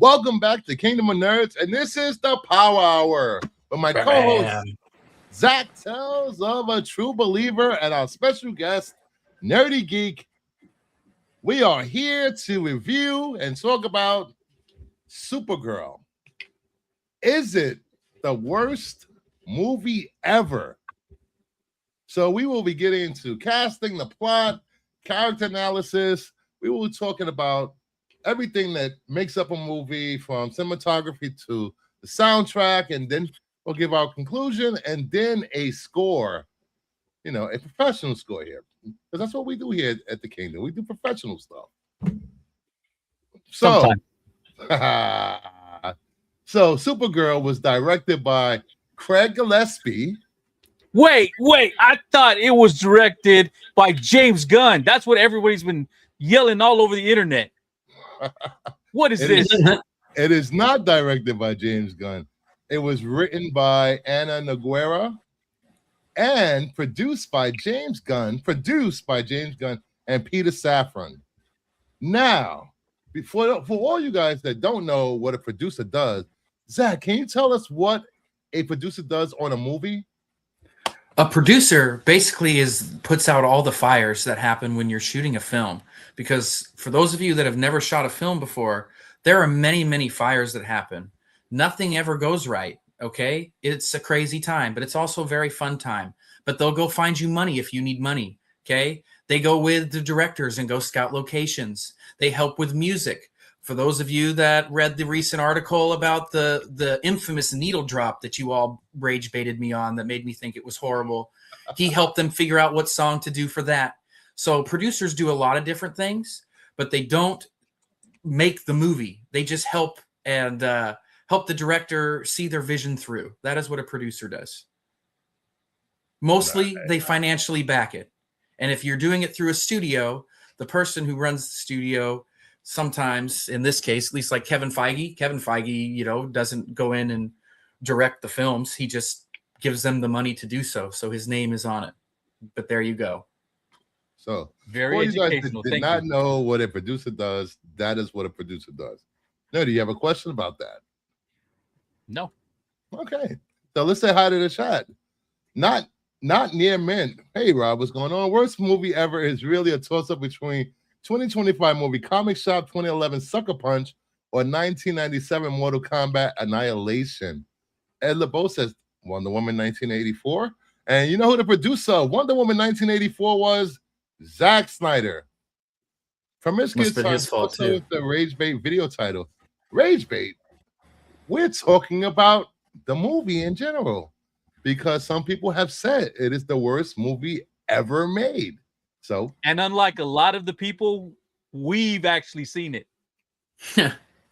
Welcome back to Kingdom of Nerds, and this is the Power Hour with my co-host Zach Tells of a True Believer and our special guest, Nerdy Geek. We are here to review and talk about Supergirl. Is it the worst movie ever? So we will be getting into casting, the plot, character analysis. We will be talking about everything that makes up a movie, from cinematography to the soundtrack, and then we'll give our conclusion and then a score, a professional score here, because that's what we do here at the Kingdom. We do professional stuff. So, so Supergirl was directed by Craig Gillespie. Wait, I thought it was directed by James Gunn. That's what everybody's been yelling all over the internet. What is this? It is not directed by James Gunn. It was written by Anna Noguera and produced by James Gunn and Peter Safran. Now, for all you guys that don't know what a producer does, Zach, can you tell us what a producer does on a movie? A producer basically puts out all the fires that happen when you're shooting a film. Because for those of you that have never shot a film before, there are many, many fires that happen. Nothing ever goes right, okay? It's a crazy time, but it's also a very fun time. But they'll go find you money if you need money, okay? They go with the directors and go scout locations. They help with music. For those of you that read the recent article about the infamous needle drop that you all rage baited me on that made me think it was horrible, he helped them figure out what song to do for that. So producers do a lot of different things, but they don't make the movie. They just help and help the director see their vision through. That is what a producer does. Mostly, they financially back it. And if you're doing it through a studio, the person who runs the studio, sometimes, in this case, at least like Kevin Feige, doesn't go in and direct the films. He just gives them the money to do so. So his name is on it. But there you go. So, very for you guys educational. that did not know what a producer does, that is what a producer does. Now, do you have a question about that? No. Okay. So let's say hi to the chat. Not near mint. Hey, Rob, what's going on? Worst movie ever is really a toss-up between 2025 movie Comic Shop, 2011 Sucker Punch, or 1997 Mortal Kombat Annihilation. Ed LeBeau says Wonder Woman 1984. And you know who the producer of Wonder Woman 1984 was? Zack Snyder. From his fault too. The Rage Bait video title. Rage Bait. We're talking about the movie in general, because some people have said it is the worst movie ever made. So, and unlike a lot of the people, we've actually seen it.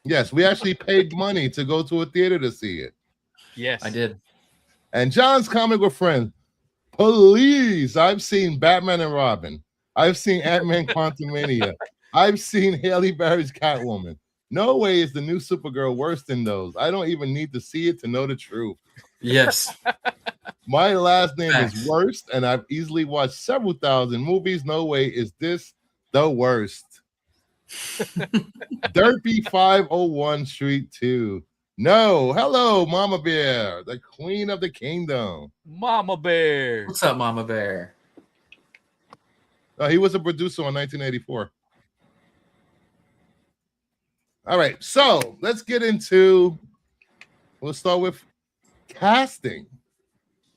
Yes, we actually paid money to go to a theater to see it. Yes, I did. And John's Comic with Friends. Please, I've seen Batman and Robin. I've seen Ant-Man Quantumania. I've seen Halle Berry's Catwoman. No way is the new Supergirl worse than those. I don't even need to see it to know the truth. Yes. My last name is Worst, and I've easily watched several thousand movies. No way is this the worst. Derpy 501 Street 2. No. Hello, Mama Bear, the queen of the kingdom. Mama Bear. What's up, Mama Bear? He was a producer on 1984. All right, so let's get into, we'll start with casting.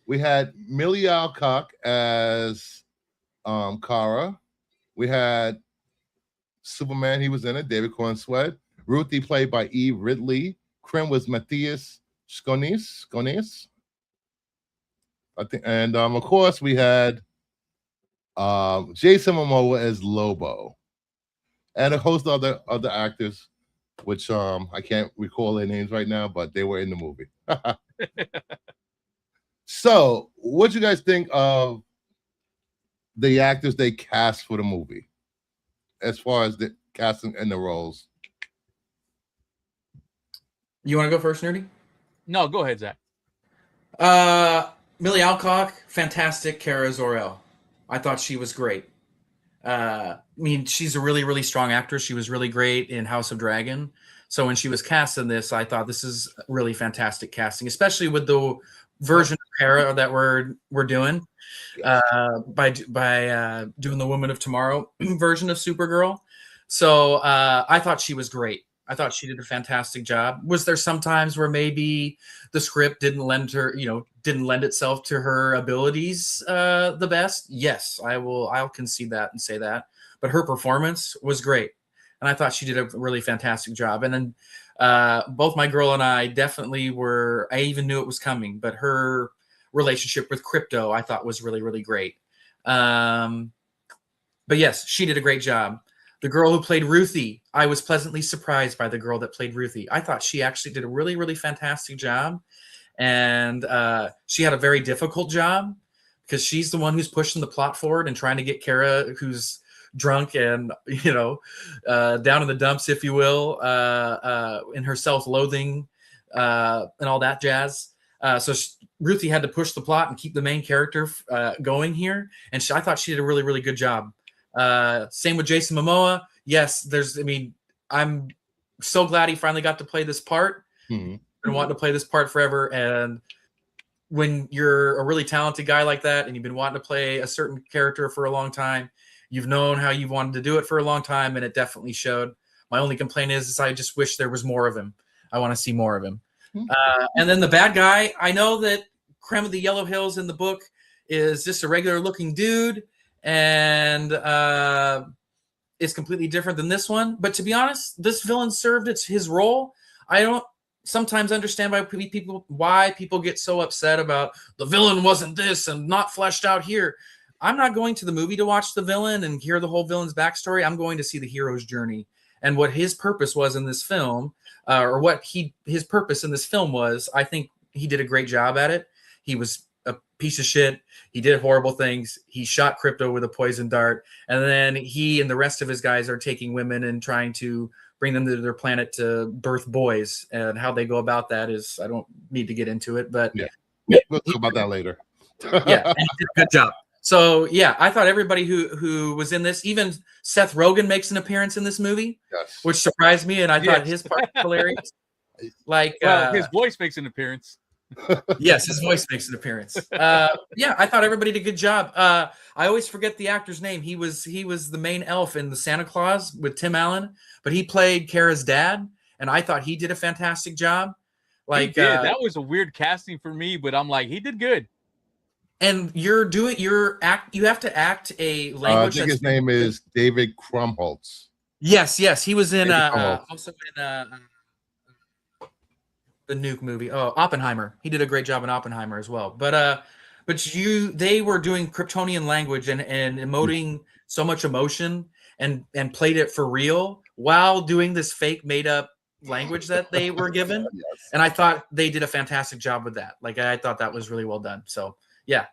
We had Millie Alcock as Kara. We had Superman, he was in it, David Cornsweet. Ruthie, played by Eve Ridley. Krim was Matthias Skonis. I think, and of course we had Jason Momoa as Lobo, and a host of other actors, which I can't recall their names right now, but they were in the movie. So, what you guys think of the actors they cast for the movie, as far as the casting and the roles? You want to go first, Nerdy? No, go ahead, Zach. Millie Alcock, fantastic. Kara Zor-El, I thought she was great. I mean, she's a really, really strong actress. She was really great in House of Dragon. So when she was cast in this, I thought this is really fantastic casting, especially with the version of Kara that we're doing by doing the Woman of Tomorrow version of Supergirl. So I thought she was great. I thought she did a fantastic job. Was there some times where maybe the script didn't lend itself to her abilities the best? Yes, I'll concede that and say that. But her performance was great, and I thought she did a really fantastic job. And then both my girl and I definitely were. I even knew it was coming, but her relationship with Crypto I thought was really, really great. But yes, she did a great job. The girl who played Ruthie, I was pleasantly surprised by the girl that played Ruthie. I thought she actually did a really, really fantastic job. And she had a very difficult job because she's the one who's pushing the plot forward and trying to get Kara, who's drunk and, down in the dumps, if you will, in her self-loathing and all that jazz. So Ruthie had to push the plot and keep the main character going here. And I thought she did a really, really good job. Same with Jason Momoa. Yes, I'm so glad he finally got to play this part. Mm-hmm. Been wanting to play this part forever. And when you're a really talented guy like that, and you've been wanting to play a certain character for a long time, you've known how you've wanted to do it for a long time, and it definitely showed. My only complaint is I just wish there was more of him. I want to see more of him. Mm-hmm. And then the bad guy, I know that Creme of the Yellow Hills in the book is just a regular looking dude, and it's completely different than this one. But to be honest, this villain served his role. I don't sometimes understand why people get so upset about the villain wasn't this and not fleshed out here. I'm not going to the movie to watch the villain and hear the whole villain's backstory. I'm going to see the hero's journey and what his purpose was in this film, or what his purpose in this film was. I think he did a great job at it. He was a piece of shit. He did horrible things. He shot Crypto with a poison dart. And then he and the rest of his guys are taking women and trying to bring them to their planet to birth boys. And how they go about that is, I don't need to get into it, but yeah, we'll talk about that later. Yeah, and he did a good job. So yeah, I thought everybody who was in this, even Seth Rogen makes an appearance in this movie, yes, which surprised me, and I thought his part was hilarious. Like, his voice makes an appearance. Yes, his voice makes an appearance. Yeah, I thought everybody did a good job. I always forget the actor's name. He was the main elf in the Santa Claus with Tim Allen, but he played Kara's dad, and I thought he did a fantastic job. Like, that was a weird casting for me, but I'm like, he did good. And you have to act a language. I think his name is David Krumholtz. Yes, he was in also in the Nuke movie. Oh, Oppenheimer. He did a great job in Oppenheimer as well. But they were doing Kryptonian language and emoting so much emotion and played it for real while doing this fake made up language that they were given. Yes. And I thought they did a fantastic job with that. Like, I thought that was really well done. So yeah,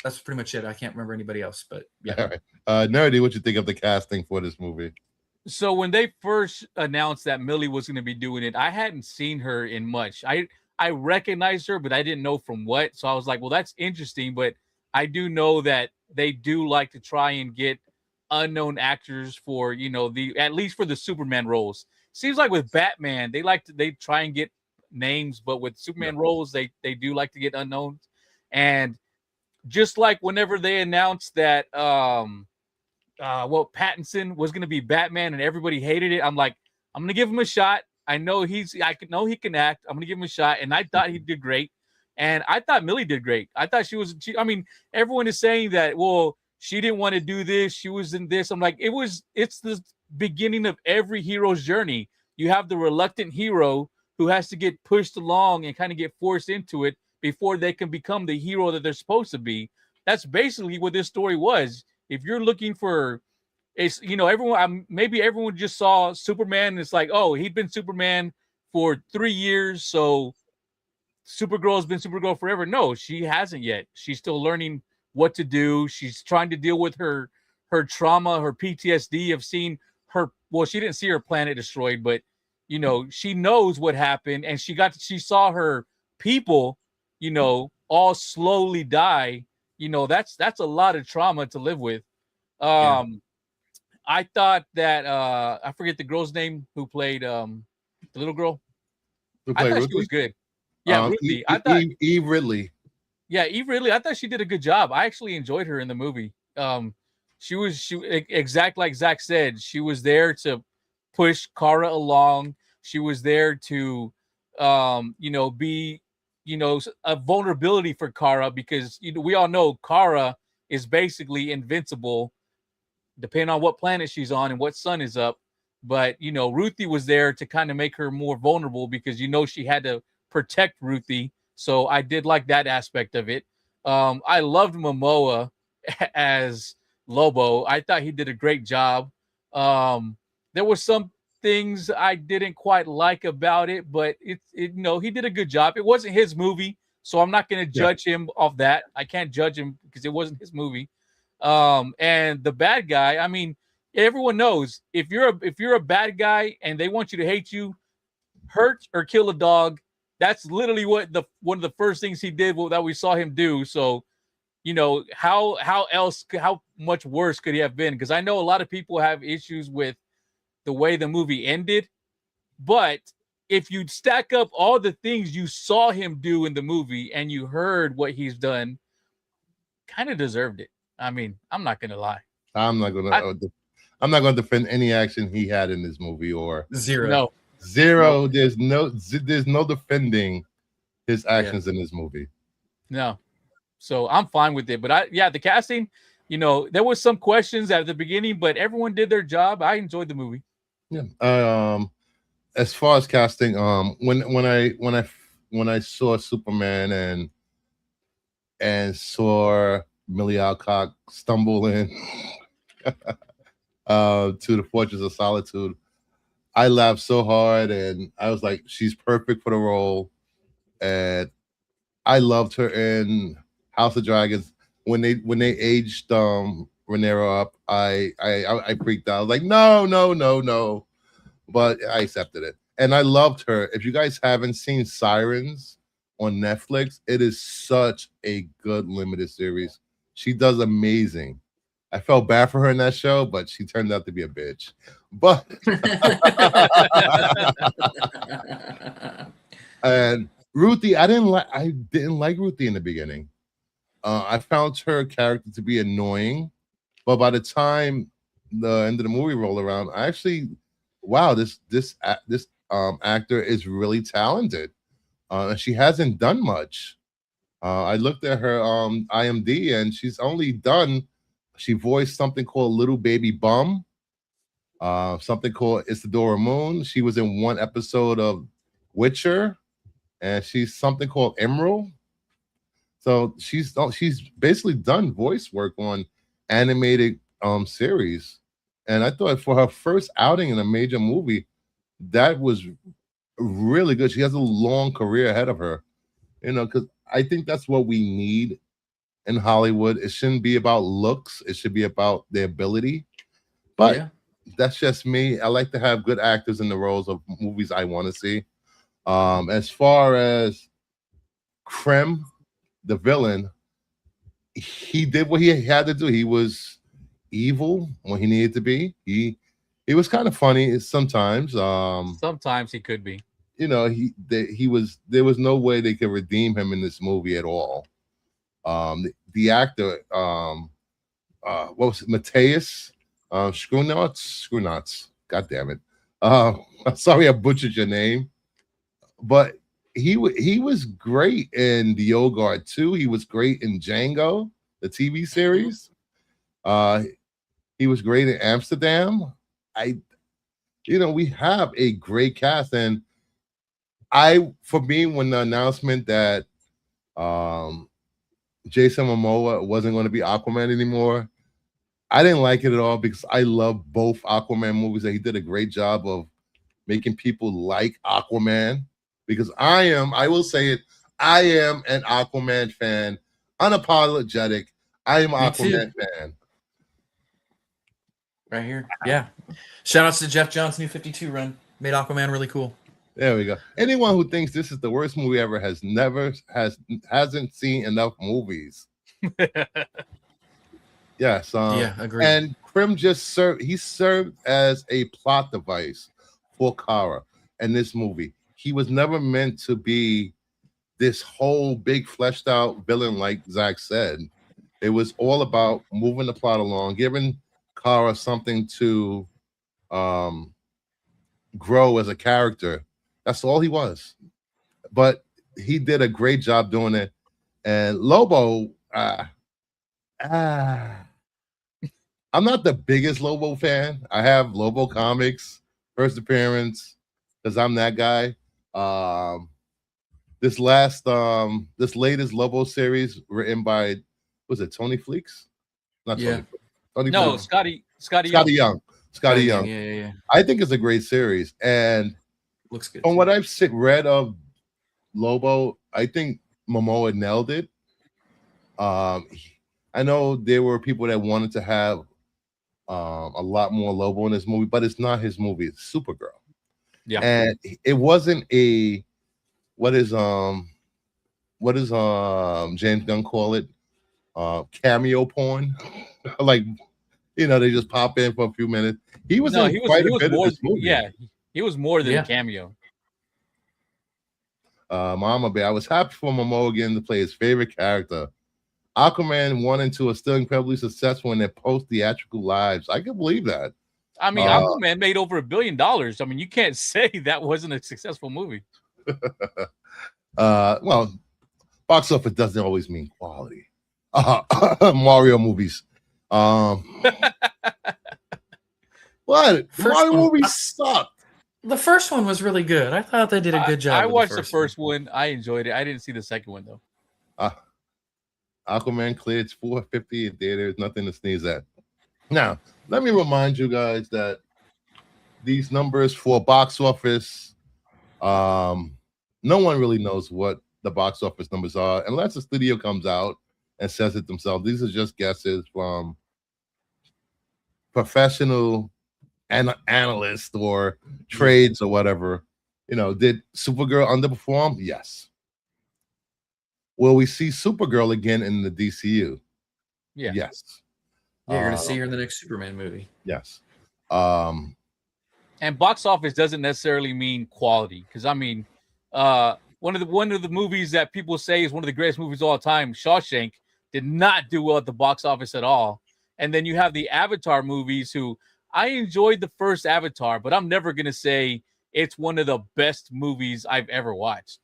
that's pretty much it. I can't remember anybody else, but yeah. All right. Nerdy, what you think of the casting for this movie? So when they first announced that Millie was going to be doing it, I hadn't seen her in much. I recognized her, but I didn't know from what. So I was like, well, that's interesting. But I do know that they do like to try and get unknown actors for, at least for the Superman roles. Seems like with Batman, they try and get names, but with Superman roles, they do like to get unknowns. And just like whenever they announced that Pattinson was going to be Batman and everybody hated it, I'm like, I'm going to give him a shot. I know he can act. I'm going to give him a shot. And I thought he did great. And I thought Millie did great. I thought everyone is saying that, well, she didn't want to do this. She was in this. I'm like, it's the beginning of every hero's journey. You have the reluctant hero who has to get pushed along and kind of get forced into it before they can become the hero that they're supposed to be. That's basically what this story was. If you're looking for, maybe everyone just saw Superman and it's like, oh, he'd been Superman for 3 years, so Supergirl has been Supergirl forever. No, she hasn't yet. She's still learning what to do. She's trying to deal with her trauma, her PTSD of seeing her. Well, she didn't see her planet destroyed, but she knows what happened, and she saw her people, all slowly die. That's a lot of trauma to live with. I thought that I forget the girl's name who played the little girl. Who I played thought Ruthie? she was good. Yeah, Ruthie. I thought Eve Ridley. Yeah, Eve Ridley. I thought she did a good job. I actually enjoyed her in the movie. She exact like Zach said. She was there to push Kara along. She was there to, be, a vulnerability for Kara because we all know Kara is basically invincible, depending on what planet she's on and what sun is up. But Ruthie was there to kind of make her more vulnerable because she had to protect Ruthie. So I did like that aspect of it. I loved Momoa as Lobo. I thought he did a great job. There were some things I didn't quite like about it, but he did a good job. It wasn't his movie, so I'm not going to judge him off that. I can't judge him because it wasn't his movie. And the bad guy, I mean, everyone knows if you're a bad guy and they want you to hate you, hurt or kill a dog. That's literally what one of the first things he did that we saw him do. So, how much worse could he have been? Because I know a lot of people have issues with the way the movie ended, but if you stack up all the things you saw him do in the movie and you heard what he's done, kind of deserved it. I mean, I'm not gonna lie. I'm not gonna defend any action he had in this movie or zero. No. Zero. No. There's no defending his actions in this movie. No. So I'm fine with it. But the casting, there was some questions at the beginning, but everyone did their job. I enjoyed the movie. Yeah. As far as casting, when I saw Superman and saw Millie Alcock stumble in to the Fortress of Solitude, I laughed so hard, and I was like, she's perfect for the role. And I loved her in House of Dragons. When they aged Rhaenyra up, I freaked out. I was like, no. But I accepted it. And I loved her. If you guys haven't seen Sirens on Netflix, it is such a good limited series. She does amazing. I felt bad for her in that show, but she turned out to be a bitch. But and Ruthie, I didn't like Ruthie in the beginning. I found her character to be annoying, but by the time the end of the movie rolled around, I actually, wow, this actor is really talented, and she hasn't done much. I looked at her IMDb, and she's only done. She voiced something called Little Baby Bum, something called Isadora Moon. She was in one episode of Witcher, and she's something called Emerald. So she's basically done voice work on animated series. And I thought for her first outing in a major movie, that was really good. She has a long career ahead of her, because I think that's what we need in Hollywood. It shouldn't be about looks. It should be about their ability. But that's just me. I like to have good actors in the roles of movies I want to see. As far as Krem, the villain, he did what he had to do. He was evil when he needed to be. He was kind of funny sometimes. Sometimes he could be. There was no way they could redeem him in this movie at all. The actor, what was it, Matthias Schoenaerts? God damn it! I'm sorry I butchered your name, but he was great in The Old Guard 2. He was great in Django, the TV series. He was great in Amsterdam. We have a great cast, and for me, when the announcement that Jason Momoa wasn't going to be Aquaman anymore, I didn't like it at all because I love both Aquaman movies, and he did a great job of making people like Aquaman. Because I will say it, I am an Aquaman fan, unapologetic. I am an Aquaman fan. Right here. Yeah. Shout outs to Jeff John's New 52 run. Made Aquaman really cool. There we go. Anyone who thinks this is the worst movie ever hasn't seen enough movies. Yes. Yeah, agreed. And Krim just served. He served as a plot device for Kara in this movie. He was never meant to be this whole big fleshed out villain, like Zach said. It was all about moving the plot along, giving Kara something to um, grow as a character. That's all he was. But he did a great job doing it. And Lobo, I'm not the biggest Lobo fan. I have Lobo comics, first appearance, because I'm that guy. This latest Lobo series written by, was it Tony Fleeks? Not Yeah. Tony No, Fleeks. Scotty Young. Scotty Young. Yeah. I think it's a great series. And Looks good. from too. what I've read of Lobo, I think Momoa nailed it. I know there were people that wanted to have a lot more Lobo in this movie, but it's not his movie. It's Supergirl. Yeah. And it wasn't a what is James Gunn call it? Cameo porn. Like, they just pop in for a few minutes. He was in quite a bit of this movie. Yeah, he was more than a cameo. Mama Bear, I was happy for Momoa again to play his favorite character. Aquaman 1 and 2 are still incredibly successful in their post-theatrical lives. I can believe that. I mean, Aquaman made over $1 billion. I mean, you can't say that wasn't a successful movie. Well, box office doesn't always mean quality. Mario movies. What? Mario movies suck. The first one was really good. I thought they did a good job. I watched the first one. I enjoyed it. I didn't see the second one though. Aquaman cleared 450 in theaters. Nothing to sneeze at. Now, let me remind you guys that these numbers for box office, no one really knows what the box office numbers are unless the studio comes out and says it themselves. These are just guesses from professional analysts or trades or whatever. Did Supergirl underperform? Yes. Will we see Supergirl again in the DCU? Yeah. Yes. Yeah, you're gonna see her in the next Superman movie. Yes. And box office doesn't necessarily mean quality, because I mean, one of the movies that people say is one of the greatest movies of all time, Shawshank, did not do well at the box office at all. And then you have the Avatar movies, who I enjoyed the first Avatar, but I'm never gonna say it's one of the best movies I've ever watched.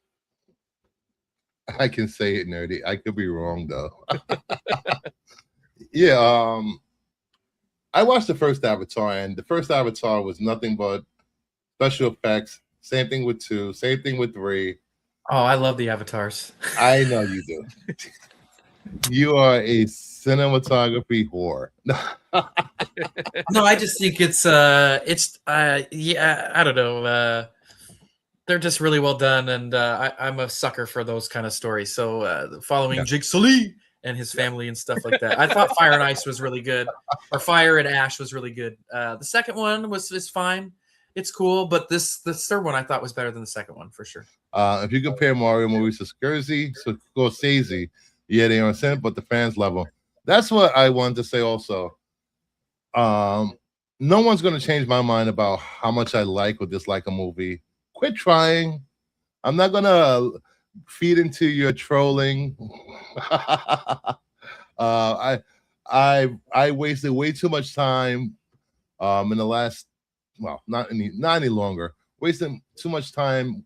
I can say it, nerdy. I could be wrong though. Yeah, I watched the first Avatar, and the first Avatar was nothing but special effects. Same thing with 2, same thing with 3. Oh, I love the Avatars. I know you do. You are a cinematography whore. No, I just think it's yeah, I don't know. They're just really well done, and I'm a sucker for those kind of stories. So following Jake Sully and his family and stuff like that. I thought Fire and Ice was really good, or Fire and Ash was really good. The second one is fine. It's cool, but the third one I thought was better than the second one for sure. If you compare Mario movies to Scorsese, yeah, they aren't sent, but the fans love them. That's what I wanted to say also. No one's going to change my mind about how much I like or dislike a movie. Quit trying. I'm not going to feed into your trolling. I wasted way too much time in the last, not any longer. Wasting too much time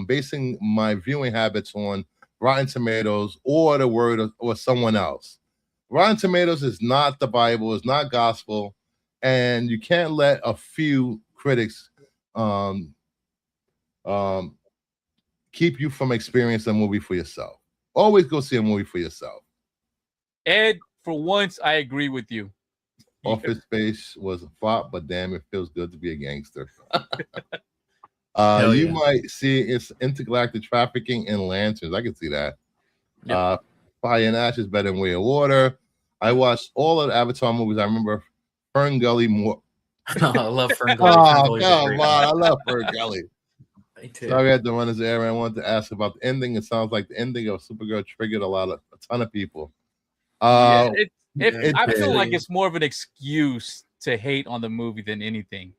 basing my viewing habits on Rotten Tomatoes or the word or someone else. Rotten Tomatoes is not the Bible, it's not gospel, and you can't let a few critics keep you from experiencing a movie for yourself. Always go see a movie for yourself. Ed, for once, I agree with you. Office Space was a flop, but damn, it feels good to be a gangster. You might see it's intergalactic trafficking in lanterns. I can see that. Yep. Fire and Ash is better than Way of Water. I watched all of the Avatar movies. I remember Fern Gully more. I love Fern Gully. Oh, come on. I love Fern Gully. Me too. Sorry I had to run this errand. I wanted to ask about the ending. It sounds like the ending of Supergirl triggered a ton of people. I feel like it's more of an excuse to hate on the movie than anything.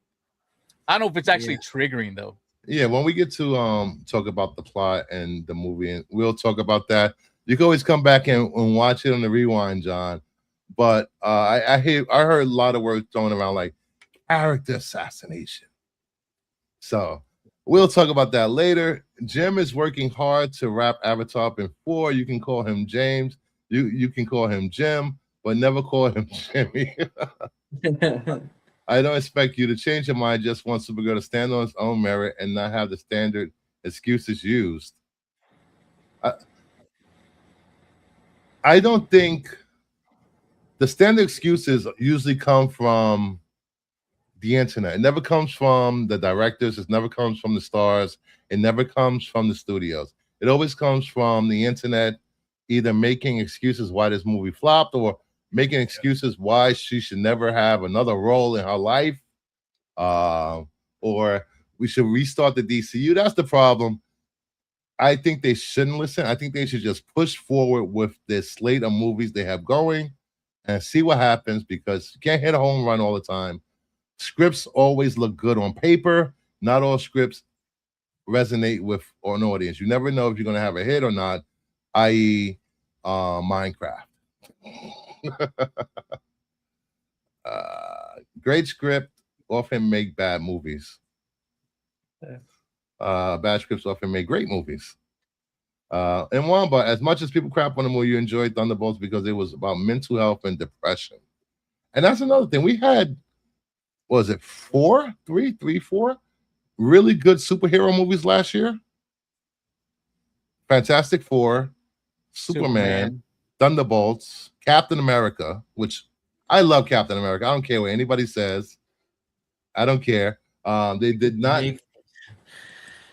I don't know if it's actually triggering though. Yeah, when we get to talk about the plot and the movie, and we'll talk about that. You can always come back and watch it on the rewind, John. But I heard a lot of words thrown around like character assassination. So we'll talk about that later. Jim is working hard to wrap Avatar up in 4. You can call him James. You can call him Jim, but never call him Jimmy. I don't expect you to change your mind. Just want Supergirl to stand on its own merit and not have the standard excuses used. I don't think the standard excuses usually come from the internet. It never comes from the directors. It never comes from the stars. It never comes from the studios. It always comes from the internet, either making excuses why this movie flopped or making excuses why she should never have another role in her life, or we should restart the DCU. That's the problem. I think they shouldn't listen. I think they should just push forward with this slate of movies they have going and see what happens, because you can't hit a home run all the time. Scripts always look good on paper. Not all scripts resonate with an audience. You never know if you're going to have a hit or not, i.e. Minecraft. Great script often make bad movies. Bad scripts often make great movies. And Wamba, as much as people crap on the movie, you enjoyed Thunderbolts because it was about mental health and depression. And that's another thing. We had, what was it, 4 really good superhero movies last year? Fantastic Four, Superman, Thunderbolts, Captain America, which I love Captain America. I don't care what anybody says. I don't care. They did not. You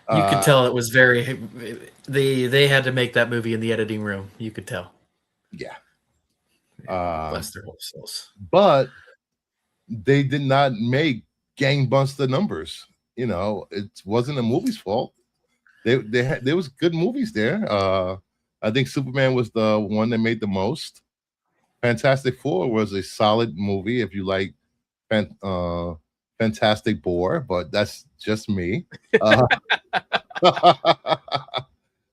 could tell it was very. They had to make that movie in the editing room. You could tell. Yeah. Bless their whole souls. But they did not make gangbuster numbers. You know, it wasn't the movie's fault. There was good movies there. I think Superman was the one that made the most. Fantastic Four was a solid movie if you like Fantastic Four, but that's just me.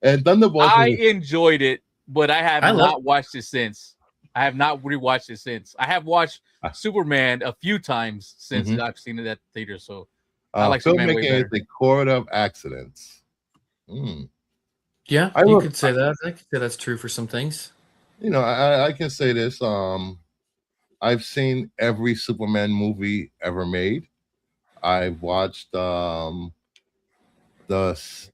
And Thunderbolts. I enjoyed it, but I have not watched it since. I have not rewatched it since. I have watched Superman a few times since I've seen it at the theater. So I like Superman way better. Filmmaking is the core of accidents. Yeah, you could say that. I could say that's true for some things. You know, I can say this. I've seen every Superman movie ever made. I've watched the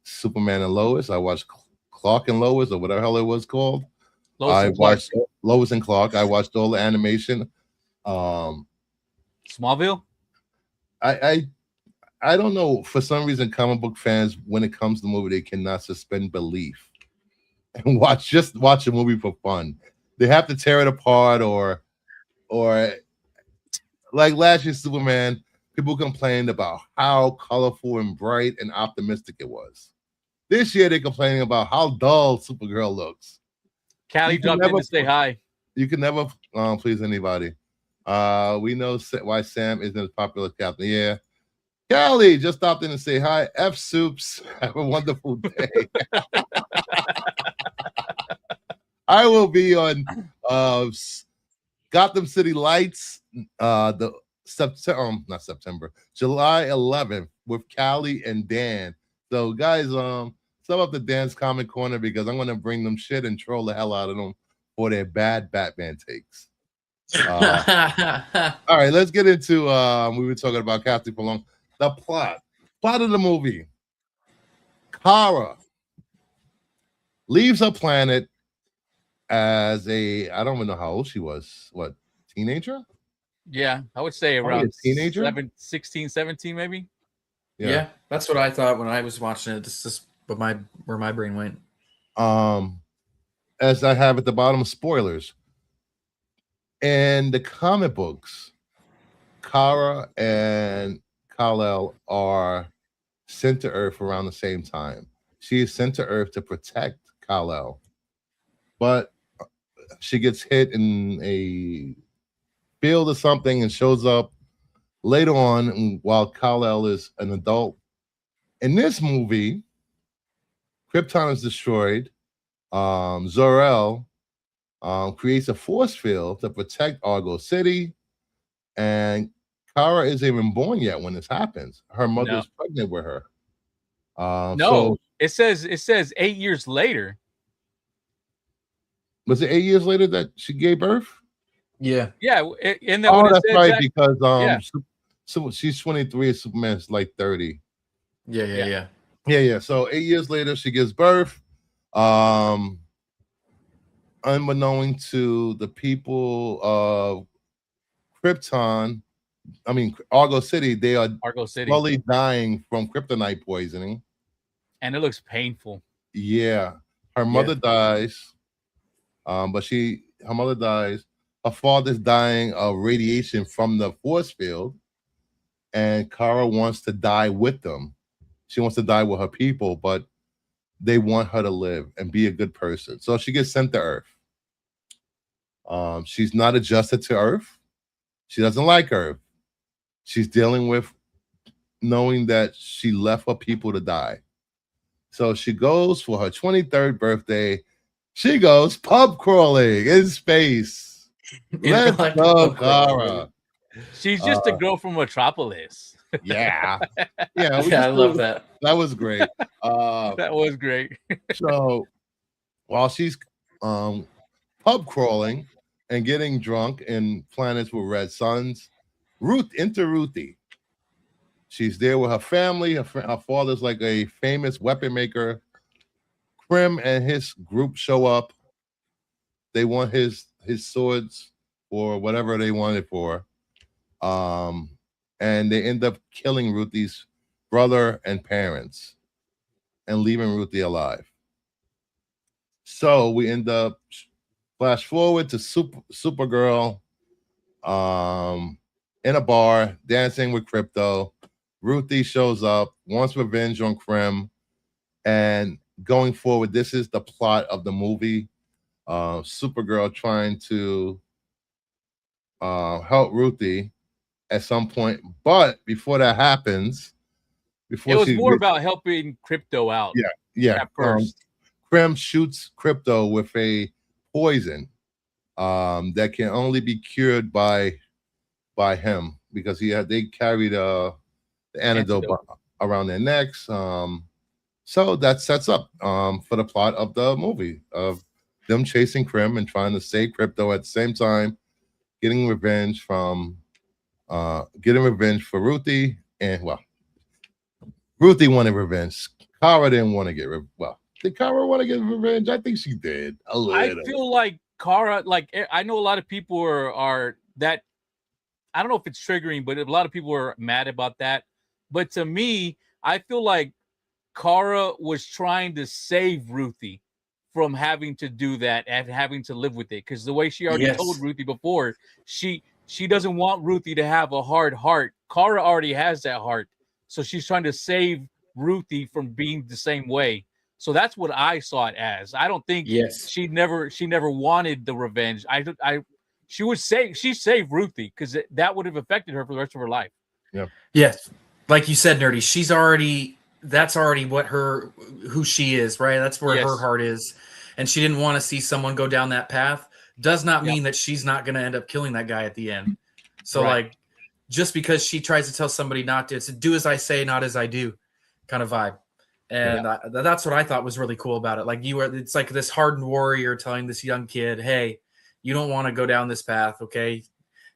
Superman and Lois. I watched Clark and Lois, or whatever the hell it was called. I watched Lois and Clark. I watched all the animation. Smallville. I don't know. For some reason, comic book fans, when it comes to the movie, they cannot suspend belief and watch a movie for fun. They have to tear it apart, or like last year's Superman, people complained about how colorful and bright and optimistic it was. This year, they're complaining about how dull Supergirl looks. Callie dropped in to say hi. You can never please anybody. We know why Sam isn't as popular as Captain. Yeah. Callie just stopped in to say hi. F Soups. Have a wonderful day. I will be on Gotham City Lights July 11th with Callie and Dan. So guys, sum up the Dan's Comic Corner, because I'm going to bring them shit and troll the hell out of them for their bad Batman takes. All right, let's get into we were talking about Captain for long. The plot of the movie. Kara leaves her planet as I don't even know how old she was. What, teenager? Yeah, I would say around teenager, 16, 17 maybe. Yeah, that's what I thought when I was watching it. This is where my brain went. As I have at the bottom, spoilers. In the comic books, Kara and Kal-El are sent to Earth around the same time. She is sent to Earth to protect Kal-El. But she gets hit in a field or something and shows up later on while Kal-El is an adult. In this movie, Krypton is destroyed. Zor-El creates a force field to protect Argo City, and Kara isn't even born yet when this happens. Her mother's pregnant with her. No, it says 8 years later. Was it 8 years later that she gave birth? Yeah. Yeah. And that's right, because so she's 23 and Superman's like 30. Yeah. So 8 years later, she gives birth. Unbeknown to the people of Krypton, I mean Argo City, they are slowly dying from kryptonite poisoning. And it looks painful. Yeah. Her mother dies. Her mother dies. Her father's dying of radiation from the force field. And Kara wants to die with them. She wants to die with her people, but they want her to live and be a good person. So she gets sent to Earth. She's not adjusted to Earth. She doesn't like Earth. She's dealing with knowing that she left her people to die. So she goes for her 23rd birthday. She goes pub crawling in space. Let's go, Kara. She's just a girl from Metropolis. Yeah. I love that. That was great. That was great. So while she's pub crawling and getting drunk in planets with red suns, Ruthie. She's there with her family. Her father's like a famous weapon maker. Krim and his group show up. They want his swords or whatever they want it for. And they end up killing Ruthie's brother and parents and leaving Ruthie alive. So we end up flash forward to Supergirl in a bar dancing with Krypto. Ruthie shows up, wants revenge on Krim, and going forward, this is the plot of the movie. Supergirl trying to help Ruthie at some point, but before that happens, it was more about helping Krypto out. Yeah. At first, Krim shoots Krypto with a poison that can only be cured by him because they carried the antidote around their necks. So that sets up for the plot of the movie of them chasing Krim and trying to save Krypto at the same time, getting revenge for Ruthie. And Ruthie wanted revenge. Kara didn't want to get did Kara want to get revenge? I think she did a little. I feel like Kara, I know a lot of people are that. I don't know if it's triggering, but a lot of people are mad about that. But to me, I feel like Kara was trying to save Ruthie from having to do that and having to live with it. Because the way she already told Ruthie before, she doesn't want Ruthie to have a hard heart. Kara already has that heart. So she's trying to save Ruthie from being the same way. So that's what I saw it as. I don't think she never wanted the revenge. She saved Ruthie because that would have affected her for the rest of her life. Yeah. Yes. Like you said, Nerdy, that's already who she is, right? That's where her heart is. And she didn't want to see someone go down that path. Does not mean that she's not going to end up killing that guy at the end. So just because she tries to tell somebody not to, it's a do as I say, not as I do kind of vibe. And that's what I thought was really cool about it. It's like this hardened warrior telling this young kid, hey, you don't want to go down this path. Okay.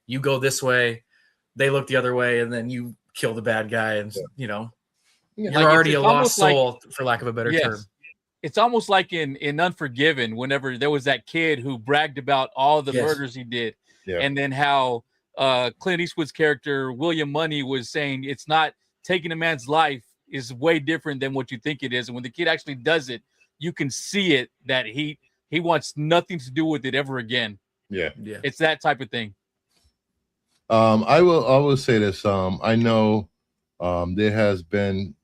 You go this way. They look the other way. And then you kill the bad guy. And you're already a lost soul, for lack of a better term. It's almost like in Unforgiven, whenever there was that kid who bragged about all the murders he did. Yeah. And then how Clint Eastwood's character, William Money, was saying it's not taking a man's life is way different than what you think it is. And when the kid actually does it, you can see it that he wants nothing to do with it ever again. Yeah. It's that type of thing. I will say this. I know there has been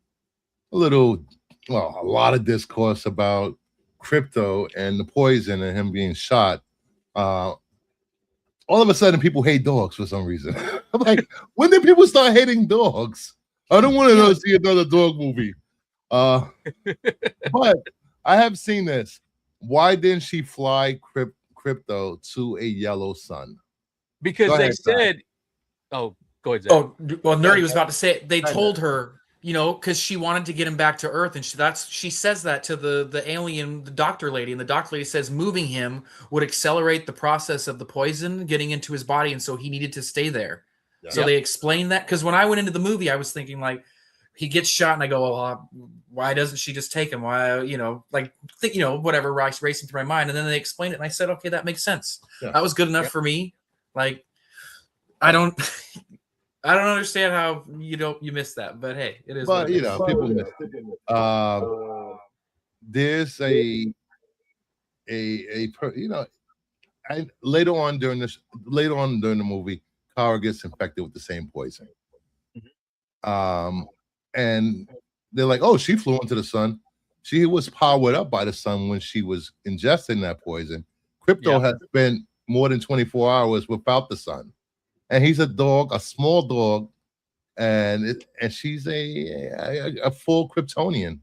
a lot of discourse about Krypto and the poison and him being shot all of a sudden people hate dogs for some reason. I'm like, when did people start hating dogs? I don't want to see another dog movie. But I have seen this. Why didn't she fly Crypto to a yellow sun? Because they said, "Oh, go ahead, Zach." Oh, well, Nerdy was about to say they told her, you know, because she wanted to get him back to Earth, and she says that to the alien, the doctor lady, and the doctor lady says moving him would accelerate the process of the poison getting into his body, and so he needed to stay there. Yeah. So they explained that, because when I went into the movie, I was thinking like, he gets shot, and I go, well, why doesn't she just take him? Why, you know, like, whatever, racing through my mind. And then they explained it, and I said, okay, that makes sense. Yeah. That was good enough for me. Like, I don't understand how you missed that, but hey, it is. But people miss it. There's and later on during the movie, Kara gets infected with the same poison. Mm-hmm. And they're like, oh, she flew into the sun. She was powered up by the sun when she was ingesting that poison. Crypto has spent more than 24 hours without the sun. And he's a dog, a small dog, and she's a full Kryptonian.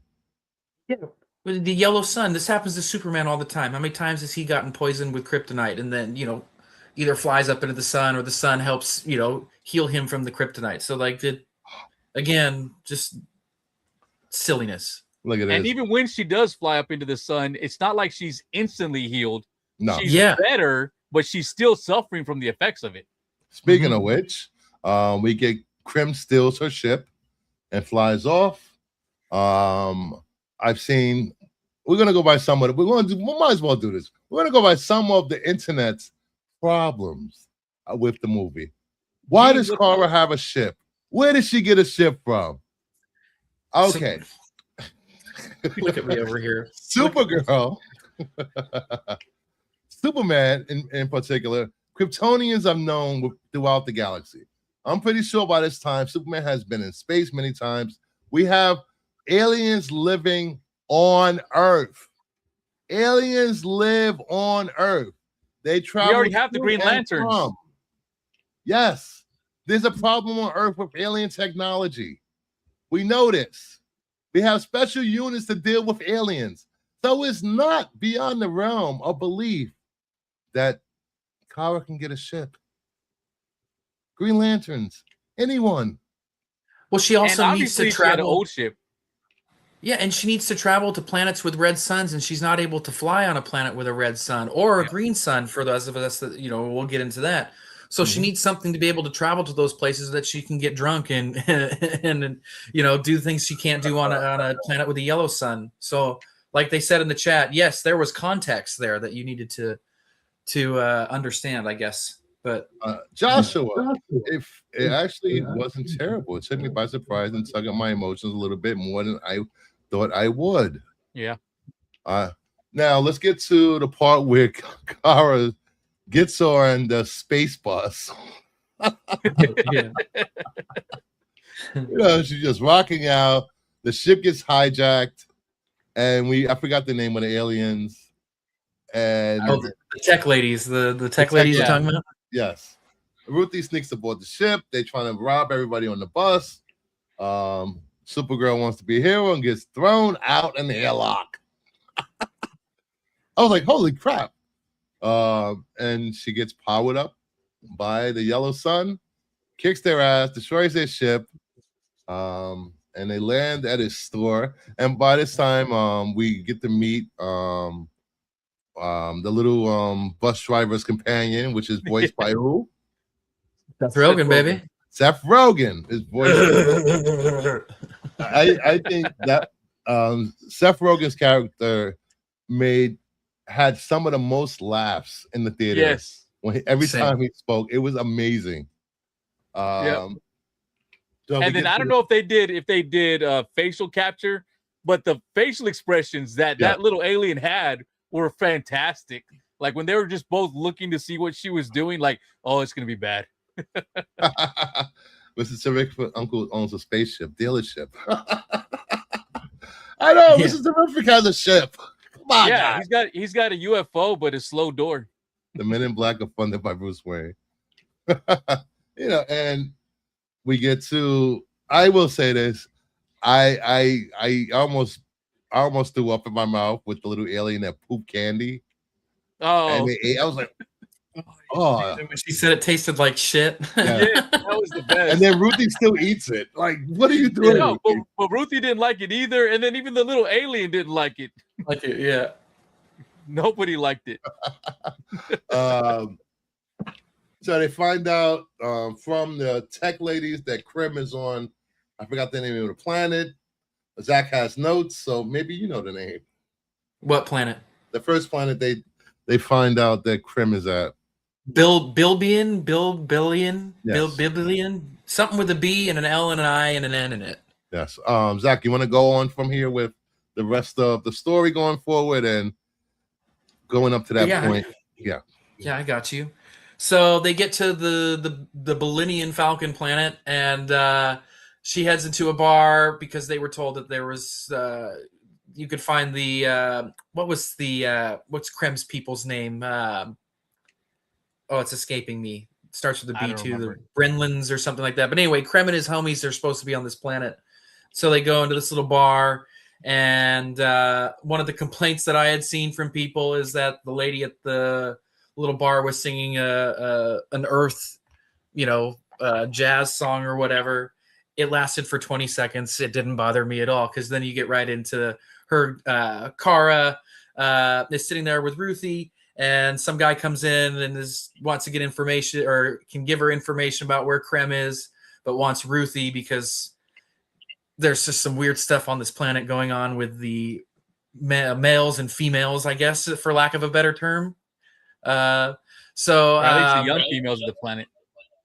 Yeah. With the yellow sun, this happens to Superman all the time. How many times has he gotten poisoned with kryptonite and then, either flies up into the sun or the sun helps, heal him from the kryptonite. So like again, just silliness. Look at this. And even when she does fly up into the sun, it's not like she's instantly healed. No. She's better, but she's still suffering from the effects of it. Speaking of which, we get Krim steals her ship and flies off. I've seen. We're gonna go by some of it. We might as well do this. We're gonna go by some of the internet's problems with the movie. Why does Kara have a ship? Where did she get a ship from? Okay. Look at me over here. Supergirl. Superman in particular. Kryptonians are known throughout the galaxy. I'm pretty sure by this time, Superman has been in space many times. We have aliens living on Earth. Aliens live on Earth. They travel. We already have the Green Lanterns. Yes. There's a problem on Earth with alien technology. We know this. We have special units to deal with aliens. So it's not beyond the realm of belief that Kara can get a ship. Green Lanterns. Anyone. Well, she also needs to travel. An old ship. Yeah, and she needs to travel to planets with red suns, and she's not able to fly on a planet with a red sun or a green sun for those of us that, we'll get into that. So she needs something to be able to travel to those places that she can get drunk and do things she can't do on a planet with a yellow sun. So like they said in the chat, yes, there was context there that you needed to understand, I guess. But Joshua, if it actually wasn't terrible, it took me by surprise and tugged at my emotions a little bit more than I thought I would. Yeah. Now let's get to the part where Kara gets on the space bus. She's just rocking out. The ship gets hijacked, and I forgot the name of the aliens. And the tech ladies, the tech ladies you're talking about. Yes. Ruthie sneaks aboard the ship. They're trying to rob everybody on the bus. Supergirl wants to be a hero and gets thrown out in the airlock. I was like, holy crap. And she gets powered up by the yellow sun, kicks their ass, destroys their ship, and they land at his store. And by this time, we get to meet the little bus driver's companion, which is voiced by who? Seth Rogen, baby. Seth Rogen is voiced. I think that Seth Rogen's character had some of the most laughs in the theater. Yes. Every time he spoke, it was amazing. And then I don't know if they did facial capture, but the facial expressions that little alien had were fantastic. Like when they were just both looking to see what she was doing, like, oh, it's gonna be bad. Mr. Terrific Uncle owns a spaceship dealership. I know Mr. Terrific has a ship. Come on, yeah, guys. He's got a UFO, but a slow door. The Men in Black are funded by Bruce Wayne. And we get to. I will say this. I almost threw up in my mouth with the little alien that pooped candy. Oh, and I was like, oh. When she said it tasted like shit. Yeah, that was the best. And then Ruthie still eats it. Like, what are you doing? No, but Ruthie didn't like it either, and then even the little alien didn't like it. Yeah. Nobody liked it. So they find out from the tech ladies that Krim is on. I forgot the name of the planet. Zach has notes, so maybe you know the name. What planet? The first planet they find out that Krim is at. Billion, Yes. Billion, something with a B and an L and an I and an N in it. Yes. Zach, you want to go on from here with the rest of the story going forward and going up to that point? Yeah. Yeah, I got you. So they get to the Bolivian Falcon planet, and she heads into a bar because they were told that there was you could find the what's Krem's people's name? It's escaping me. It starts with a B too, the Brenlins or something like that. But anyway, Krem and his homies are supposed to be on this planet. So they go into this little bar, and one of the complaints that I had seen from people is that the lady at the little bar was singing an Earth, jazz song or whatever. It lasted for 20 seconds. It didn't bother me at all, because then you get right into her. Kara is sitting there with Ruthie, and some guy comes in and wants to get information, or can give her information about where Krem is, but wants Ruthie because there's just some weird stuff on this planet going on with the males and females, I guess, for lack of a better term. At least the young females of the planet.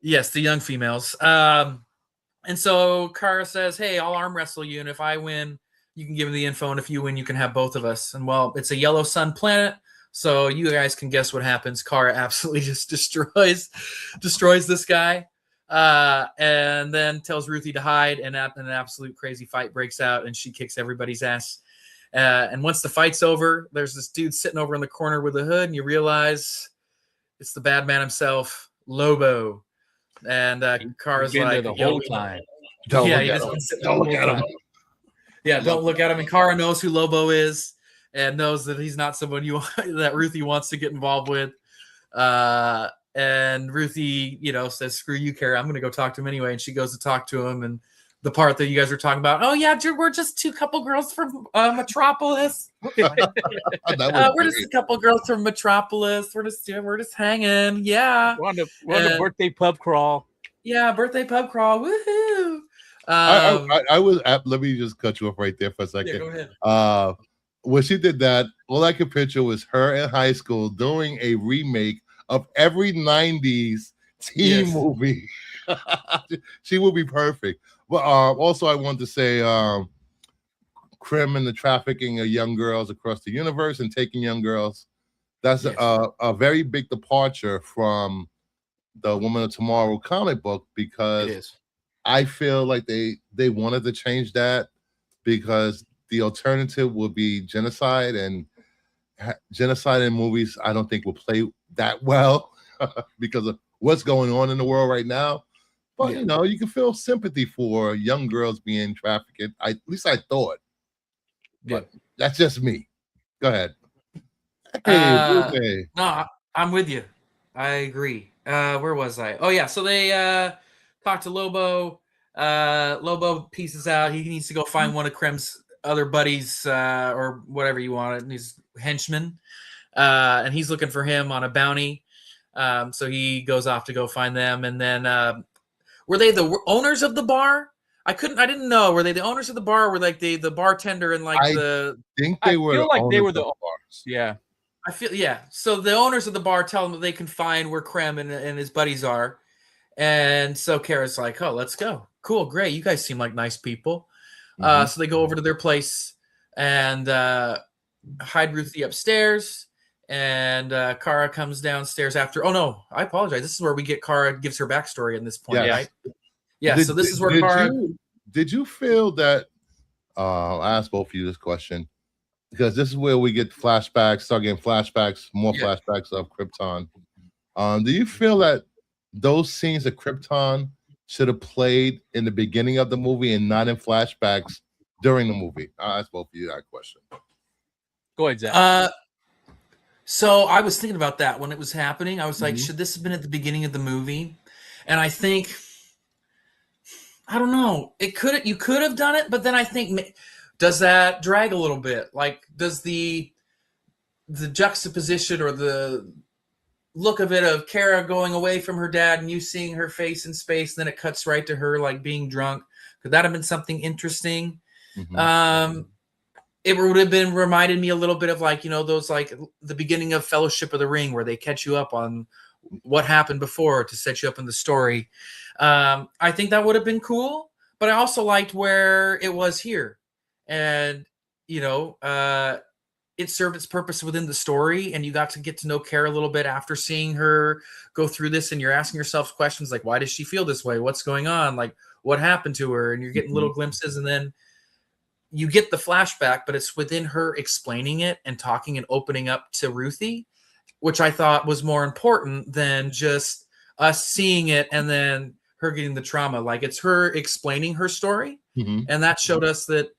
Yes, the young females. And so Kara says, hey, I'll arm wrestle you, and if I win, you can give me the info, and if you win, you can have both of us. And well, it's a yellow sun planet, so you guys can guess what happens. Kara absolutely just destroys this guy, and then tells Ruthie to hide, and an absolute crazy fight breaks out, and she kicks everybody's ass. And once the fight's over, there's this dude sitting over in the corner with a hood, and you realize it's the bad man himself, Lobo. And Kara's like, the whole time. Don't look at him. Yeah, don't look at him. And Kara knows who Lobo is, and knows that he's not someone that Ruthie wants to get involved with. And Ruthie, says, "Screw you, Kara. I'm going to go talk to him anyway." And she goes to talk to him, and the part that you guys were talking about, oh yeah, we're just two couple girls from Metropolis. We're just a couple girls from Metropolis. We're just hanging. Yeah. We're on the birthday pub crawl. Yeah, birthday pub crawl. Woohoo. I was let me just cut you off right there for a second. Yeah, go ahead. When she did that, all I could picture was her in high school doing a remake of every 90s teen movie. She would be perfect. But also, I want to say, Krim and the trafficking of young girls across the universe and taking young girls. That's a very big departure from the Woman of Tomorrow comic book, because I feel like they wanted to change that, because the alternative would be genocide, and genocide in movies I don't think will play that well because of what's going on in the world right now. But you can feel sympathy for young girls being trafficked. At least I thought. But that's just me. Go ahead. Hey, no, I'm with you. I agree. Where was I? Oh yeah, so they talk to Lobo. Lobo pieces out. He needs to go find one of Krem's other buddies, or whatever you want it, and his henchmen. And he's looking for him on a bounty. So he goes off to go find them, and then. Were they the owners of the bar? I didn't know. Were they the owners of the bar? Or were like the bartender and I think they were. I feel like they were the bars. Yeah. I feel So the owners of the bar tell them that they can find where Krem and his buddies are, and so Kara's like, "Oh, let's go. Cool, great. You guys seem like nice people." So they go over to their place and hide Ruthie upstairs. And Kara comes downstairs after. Oh no, I apologize. This is where we get Kara gives her backstory at this point, right? Yeah. So this is where Kara. Did you feel that? I'll ask both of you this question. because this is where we get flashbacks, start getting flashbacks, more flashbacks of Krypton. Do you feel that those scenes of Krypton should have played in the beginning of the movie and not in flashbacks during the movie? I asked both of you that question. Go ahead, Zach. So I was thinking about that when it was happening. I was like, should this have been at the beginning of the movie? And I think, I don't know. You could have done it, but then I think, does that drag a little bit? Like, does the juxtaposition or the look of it of Kara going away from her dad and you seeing her face in space, and then it cuts right to her like being drunk? Could that have been something interesting? It would have been reminded me a little bit of like, those like the beginning of Fellowship of the Ring where they catch you up on what happened before to set you up in the story. I think that would have been cool, but I also liked where it was here. And, it served its purpose within the story, and you got to get to know Kara a little bit after seeing her go through this, and you're asking yourself questions like, why does she feel this way? What's going on? Like, what happened to her? And you're getting little glimpses, and then you get the flashback, but it's within her explaining it and talking and opening up to Ruthie, which I thought was more important than just us seeing it and then her getting the trauma. Like, it's her explaining her story, and that showed us that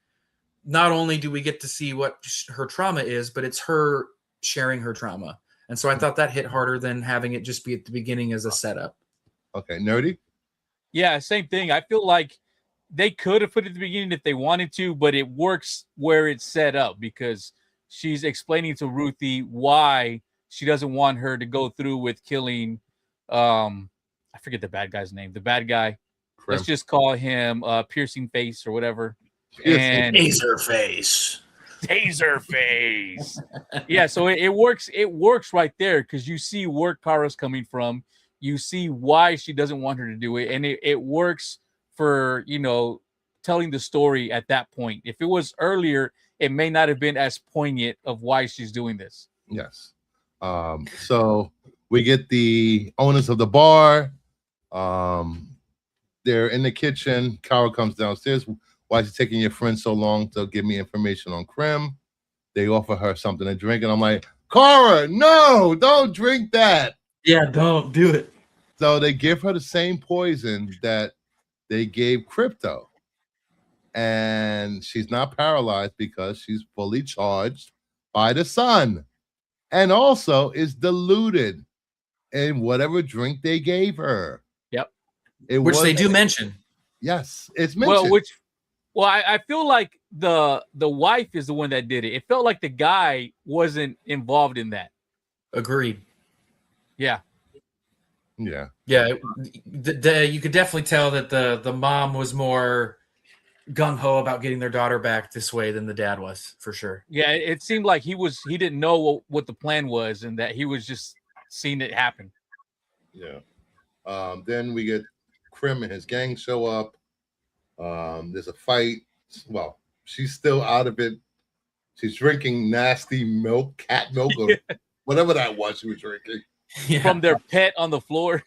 not only do we get to see what her trauma is, but it's her sharing her trauma. And so I thought that hit harder than having it just be at the beginning as a setup. Okay, Nerdy? Yeah, same thing. I feel like they could have put it at the beginning if they wanted to, but it works where it's set up because she's explaining to Ruthie why she doesn't want her to go through with killing, I forget the bad guy's name. The bad guy. Krim. Let's just call him Piercing Face or whatever. And Taserface. Yeah, so it works. It works right there because you see where Kara's coming from. You see why she doesn't want her to do it, and it works for telling the story at that point. If it was earlier, it may not have been as poignant of why she's doing this. Yes. So we get the owners of the bar. They're in the kitchen. Kara comes downstairs. Why is it taking your friend so long to give me information on Krim? They offer her something to drink, and I'm like, Kara, no, don't drink that. Yeah, don't do it. So they give her the same poison that they gave Crypto. And she's not paralyzed because she's fully charged by the sun. And also is diluted in whatever drink they gave her. Yep. Which they do mention. Yes, it's mentioned. Well, I feel like the wife is the one that did it. It felt like the guy wasn't involved in that. Agreed. Yeah. Yeah. Yeah. You could definitely tell that the mom was more gung-ho about getting their daughter back this way than the dad was, for sure. Yeah, it seemed like he didn't know what the plan was and that he was just seeing it happen. Yeah. Then we get Krim and his gang show up. There's a fight. Well, she's still out of it. She's drinking nasty milk, cat milk, or whatever that was she was drinking. Yeah. From their pet on the floor.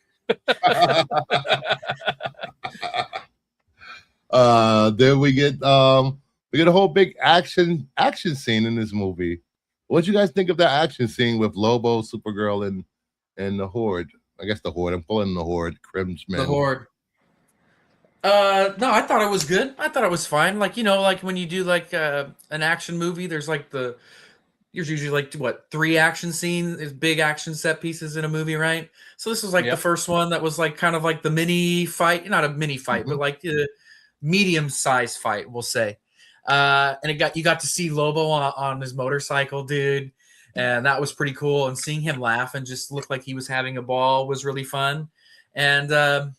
Then we get a whole big action scene in this movie. What do you guys think of that action scene with Lobo, Supergirl, and the Horde? I guess the Horde. I'm pulling the Horde. Krim's men. The Horde. No, I thought it was good. I thought it was fine. Like, like when you do like an action movie, there's like there's usually like 3 action scenes, big action set pieces in a movie, right? So this was like the first one that was like kind of like the mini fight, not a mini fight, but like the medium-sized fight, we'll say. And you got to see Lobo on his motorcycle, dude, and that was pretty cool. And seeing him laugh and just look like he was having a ball was really fun. And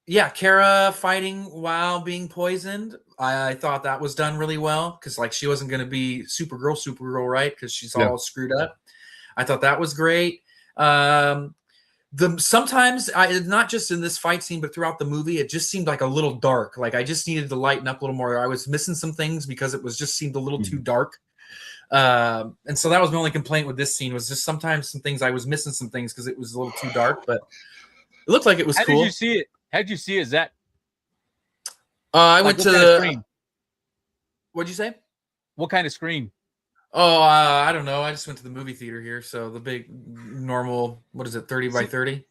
yeah, Kara fighting while being poisoned. I thought that was done really well because like she wasn't going to be Supergirl, right? Because she's all screwed up. I thought that was great. Sometimes not just in this fight scene, but throughout the movie, it just seemed like a little dark. Like I just needed to lighten up a little more. I was missing some things because it just seemed a little too dark. And so that was my only complaint with this scene was just sometimes some things I was missing some things because it was a little too dark, but it looked like it was cool. Did you see it? How'd you see it, Zach? I went to the. What'd you say? What kind of screen? Oh, I don't know. I just went to the movie theater here, so the big normal. What is it? 30 by 30.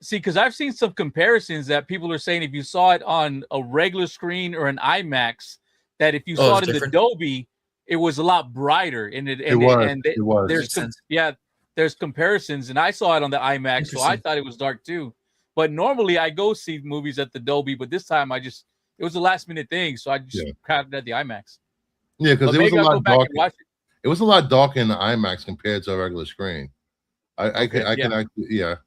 See, because I've seen some comparisons that people are saying if you saw it on a regular screen or an IMAX, that if you saw it in the Dolby, it was a lot brighter. And it was. There's comparisons, and I saw it on the IMAX, so I thought it was dark too. But normally I go see movies at the Dolby, but this time it was a last minute thing, so I just crowded at the IMAX. Yeah, because it was a lot dark. It was a lot darker in the IMAX compared to a regular screen. I can actually.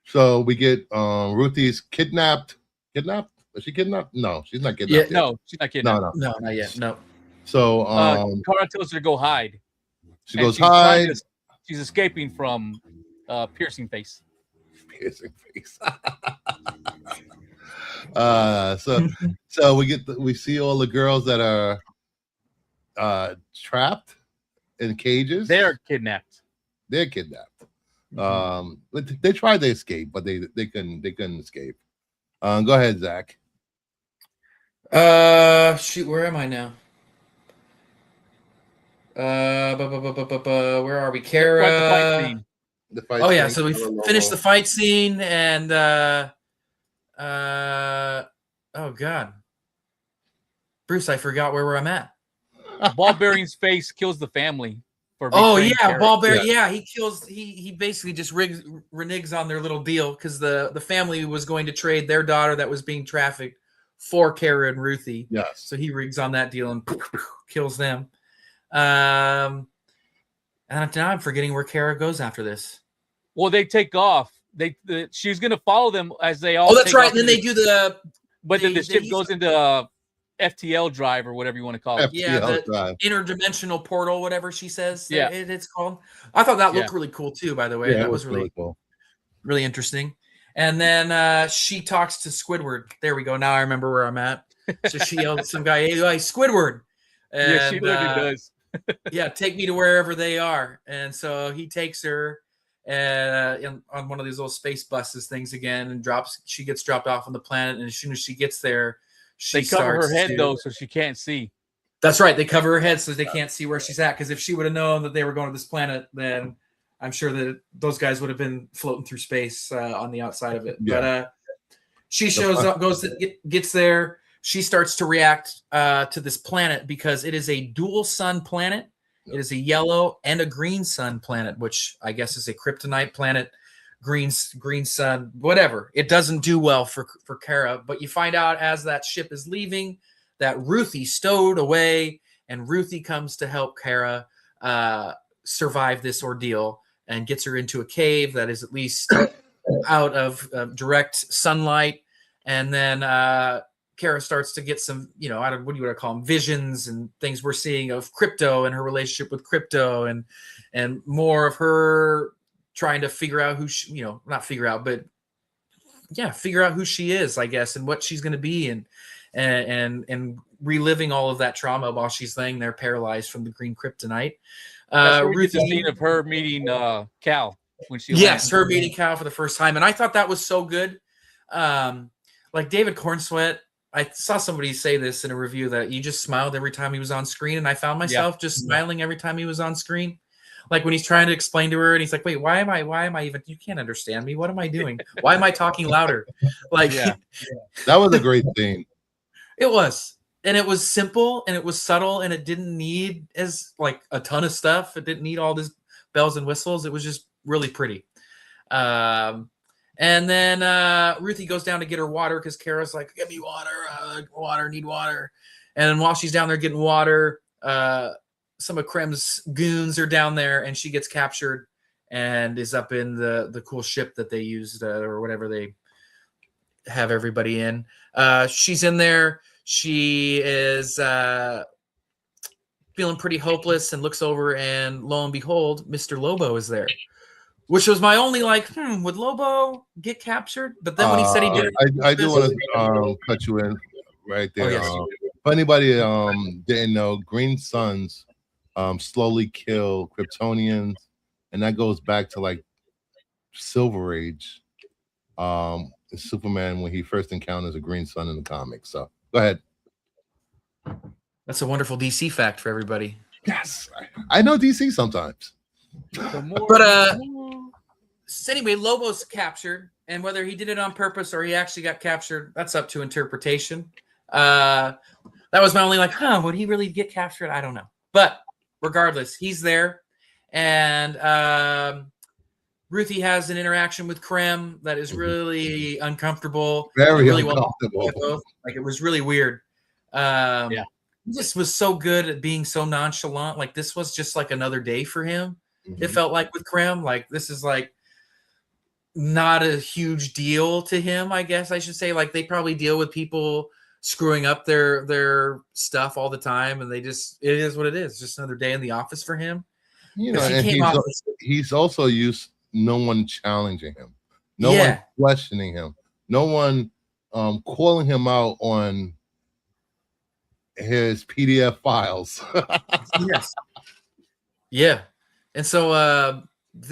So we get Ruthie's kidnapped. Kidnapped? Is she kidnapped? No, she's not kidnapped. Yeah, no, she's not kidnapped. No, not yet. No. So Kara tells her to go hide. She goes hide. She's escaping from Piercing Face. Piercing Face. So we see all the girls that are trapped in cages. They're kidnapped. They tried to escape, but they couldn't escape. Go ahead, Zach. Shoot, where am I now? Where are we? Kara. The fight oh yeah, so we finished the fight scene, and oh god, Bruce, I forgot where I'm at. Ball Bearing's face kills the family. Oh yeah, Ball Bearing. Yeah, he kills. He basically just reneges on their little deal because the family was going to trade their daughter that was being trafficked for Kara and Ruthie. Yes. So he rigs on that deal and kills them. And now I'm forgetting where Kara goes after this. Well, they take off. She's gonna follow them as they all. Oh, that's right. And then they do the. But then the ship goes into FTL drive or whatever you want to call it. Yeah, the interdimensional portal, whatever she says. Yeah, it's called. I thought that looked really cool too. By the way, that was really cool, really interesting. And then she talks to Squidward. There we go. Now I remember where I'm at. So she yells at some guy, "Hey, Squidward!" And, yeah, she literally does. Yeah, take me to wherever they are. And so he takes her on one of these little space buses things again, and she gets dropped off on the planet. And as soon as she gets there, they cover her head though, so she can't see. That's right. They cover her head so they can't see where she's at. Because if she would have known that they were going to this planet, then I'm sure that those guys would have been floating through space on the outside of it. Yeah. But she shows up, gets there. She starts to react to this planet because it is a dual sun planet. It is a yellow and a green sun planet, which I guess is a kryptonite planet. Green sun, whatever. It doesn't do well for Kara, but you find out as that ship is leaving that Ruthie stowed away, and Ruthie comes to help Kara survive this ordeal and gets her into a cave that is at least out of direct sunlight. And then Kara starts to get some, out of what do you want to call them, visions and things we're seeing of Crypto and her relationship with Crypto, and more of her trying to figure out who she, not figure out, but figure out who she is, I guess, and what she's going to be, and reliving all of that trauma while she's laying there paralyzed from the green kryptonite. Ruthie, the scene of her meeting Cal when she her meeting Cal for the first time, and I thought that was so good. Like David Cornsweet, I saw somebody say this in a review that he just smiled every time he was on screen, and I found myself just smiling every time he was on screen. Like when he's trying to explain to her and he's like, wait, why am I even, you can't understand me. What am I doing? Why am I talking louder? Like, that was a great thing. It was, and it was simple and it was subtle and it didn't need like a ton of stuff. It didn't need all this bells and whistles. It was just really pretty. And then Ruthie goes down to get her water because Kara's like, get me water, need water. And while she's down there getting water, some of Krem's goons are down there, and she gets captured and is up in the cool ship that they used or whatever they have everybody in. She's in there. She is feeling pretty hopeless and looks over, and lo and behold, Mr. Lobo is there, which was my only would Lobo get captured? But then when he said he did, I do want to cut you in right there. Oh, yes. If anybody didn't know, green suns slowly kill Kryptonians, and that goes back to like Silver Age. Superman when he first encounters a green sun in the comics. So go ahead. That's a wonderful DC fact for everybody. Yes, I know DC sometimes. But so anyway, Lobo's captured, and whether he did it on purpose or he actually got captured, that's up to interpretation. That was my only would he really get captured? I don't know. But regardless, he's there, and Ruthie has an interaction with Krem that is really uncomfortable. Very really uncomfortable. It was really weird. He just was so good at being so nonchalant. Like this was just like another day for him. Mm-hmm. It felt like with Krem, like this is like not a huge deal to him, I guess I should say. Like they probably deal with people screwing up their stuff all the time, and it is what it is. Just another day in the office for him. You know, and he's also used no one challenging him, no one questioning him, no one calling him out on his PDF files. Yes. Yeah. And so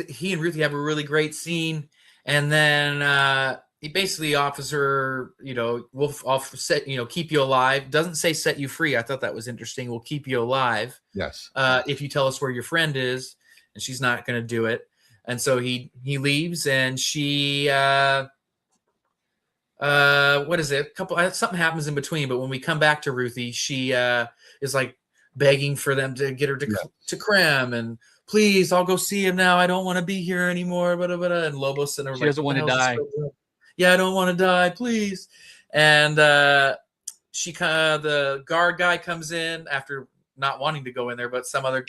he and Ruthie have a really great scene. And then he basically offers her, we'll set, keep you alive. Doesn't say set you free. I thought that was interesting. We'll keep you alive. Yes. If you tell us where your friend is. And she's not going to do it. And so he leaves, and she what is it? Something happens in between, but when we come back to Ruthie, she is like begging for them to get her to Krem, and please, I'll go see him now. I don't want to be here anymore. And Lobos and her she doesn't want to die. Yeah, I don't want to die, please. And the guard guy comes in after not wanting to go in there, but some other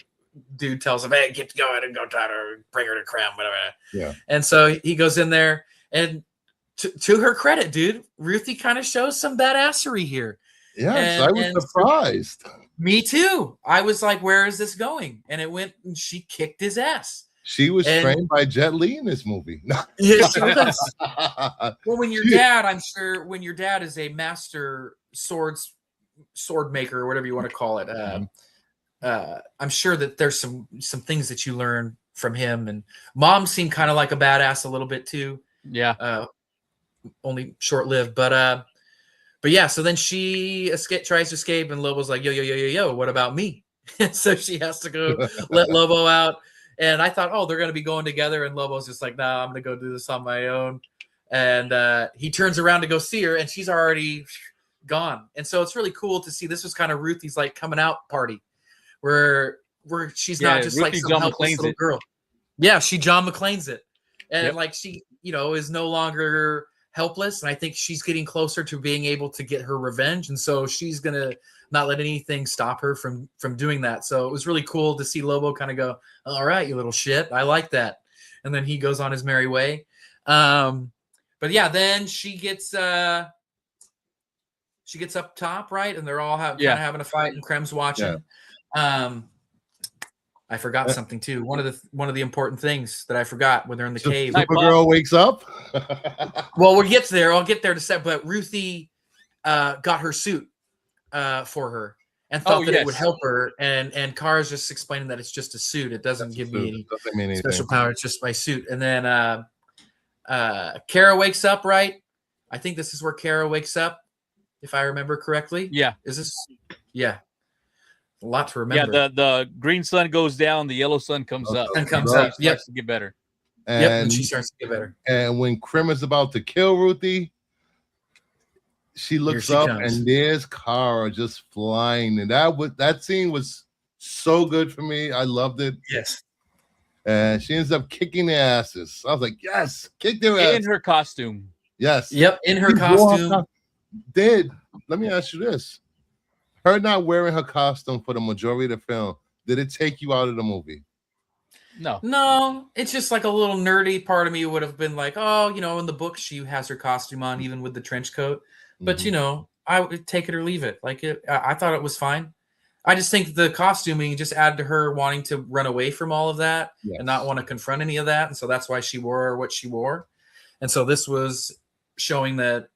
dude tells him, hey, get going and go try to bring her to Krem, whatever. Yeah. And so he goes in there, and to her credit, dude, Ruthie kind of shows some badassery here. Yes, I was surprised. Me too. I was like, where is this going? And it went, and she kicked his ass. She was trained by Jet Li in this movie. Yeah, she was. Well, when your dad is a master sword maker, or whatever you want to call it, I'm sure that there's some things that you learn from him. And Mom seemed kind of like a badass a little bit too. Yeah. Only short-lived, but yeah. So then she tries to escape, and Lobo's like, yo, what about me? And so she has to go let Lobo out. And I thought, oh, they're going to be going together. And Lobo's just like, nah, I'm going to go do this on my own. And he turns around to go see her, and she's already gone. And so it's really cool to see. This was kind of Ruthie's like coming out party, where she's not just Ruthie, like some helpless little girl. Yeah, she John McClane's it. And like she, is no longer helpless. And I think she's getting closer to being able to get her revenge. And so she's going to not let anything stop her from doing that. So it was really cool to see Lobo kind of go, all right, you little shit. I like that. And then he goes on his merry way. But yeah, then she gets up top, right? And they're all kind of having a fight, and Krem's watching. Yeah. I forgot something too. One of the important things that I forgot when they're in the cave. Supergirl wakes up. Well, we'll get there. I'll get there to set. But Ruthie got her suit for her and thought that it would help her. And Kara's just explaining that it's just a suit. It doesn't give me any special power. It's just my suit. And then Kara wakes up, right? I think this is where Kara wakes up, if I remember correctly. Yeah. Is this? Yeah. A lot to remember. Yeah, the green sun goes down, the yellow sun comes up. And comes up. Yep. Starts to get better. And she starts to get better. And when Krem is about to kill Ruthie, she looks up and there's Kara just flying. And that scene was so good for me. I loved it. Yes. And she ends up kicking their asses. I was like, yes, kick their ass. In her costume. Yes. Yep, in her costume. Let me ask you this. Her not wearing her costume for the majority of the film, did it take you out of the movie? No, it's just like a little nerdy part of me would have been like, oh, in the book she has her costume on even with the trench coat. But I would take it or leave it. Like I thought it was fine. I just think the costuming just added to her wanting to run away from all of that and not want to confront any of that. And so that's why she wore what she wore. And so this was showing that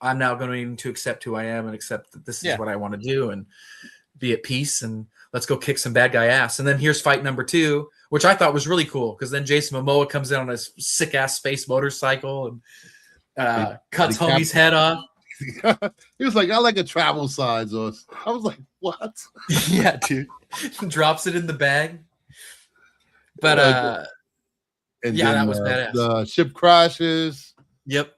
I'm now going to accept who I am and accept that this is what I want to do and be at peace, and let's go kick some bad guy ass. And then here's fight number 2, which I thought was really cool because then Jason Momoa comes in on his sick ass space motorcycle and cuts homie's head off. He was like, I like a travel size. Or I was like, what? Yeah, dude. Drops it in the bag. But and yeah, then that was badass. the ship crashes. Yep.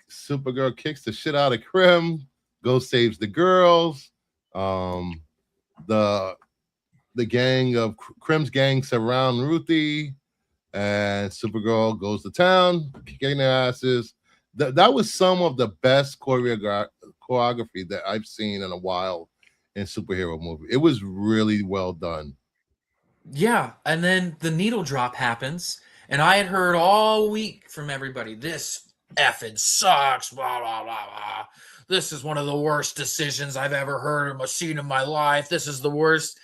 Supergirl kicks the shit out of Krim. Goes saves the girls. The gang of Krim's gang surround Ruthie, and Supergirl goes to town, kicking their asses. That was some of the best choreography that I've seen in a while in superhero movie. It was really well done. Yeah, and then the needle drop happens, and I had heard all week from everybody, this effing sucks, blah, blah, blah, blah. This is one of the worst decisions I've ever heard or seen in my life. This is the worst.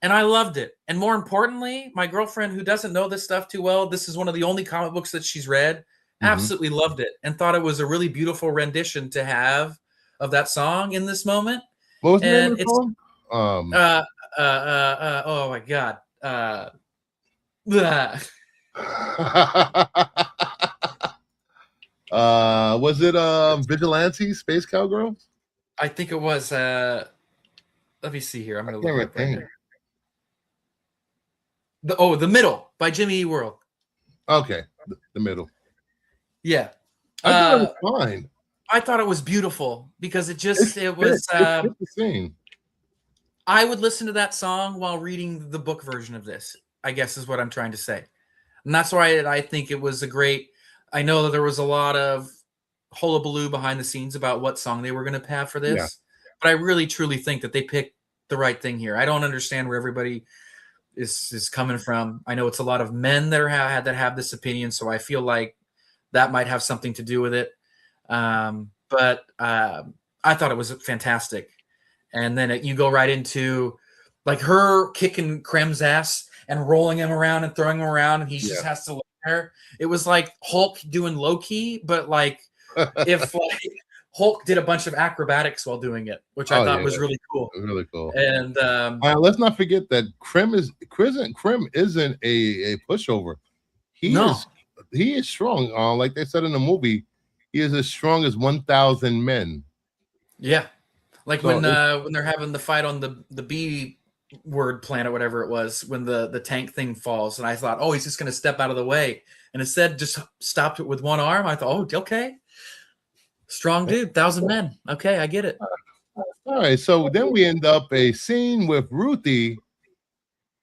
And I loved it. And more importantly, my girlfriend, who doesn't know this stuff too well, this is one of the only comic books that she's read, absolutely loved it and thought it was a really beautiful rendition to have of that song in this moment. What was the name of the song? Oh my God. Was it Vigilante Space Cowgirls? I think it was let me see here. I'm gonna look it up right here. The Middle by Jimmy Eat World. Okay, the Middle. Yeah. I thought it was fine. I thought it was beautiful because it was the scene. I would listen to that song while reading the book version of this, I guess is what I'm trying to say. And that's why I think it was a great. I know that there was a lot of hullabaloo behind the scenes about what song they were going to have for this, but I really truly think that they picked the right thing here. I don't understand where everybody is coming from. I know it's a lot of men that have this opinion, so I feel like that might have something to do with it. But I thought it was fantastic. And then you go right into like her kicking Krem's ass and rolling him around and throwing him around, and he just has to look at her. It was like Hulk doing Loki, but like if like Hulk did a bunch of acrobatics while doing it, which I thought was really cool. Really cool. And let's not forget that Krim isn't a pushover. He is strong. Like they said in the movie, he is as strong as 1,000 men. Yeah. Like when they're having the fight on the B word planet, whatever it was, when the tank thing falls, and I thought, oh, he's just going to step out of the way, and instead just stopped it with one arm. I thought, oh, okay, strong dude, 1,000 men. Okay, I get it. All right, so then we end up a scene with Ruthie.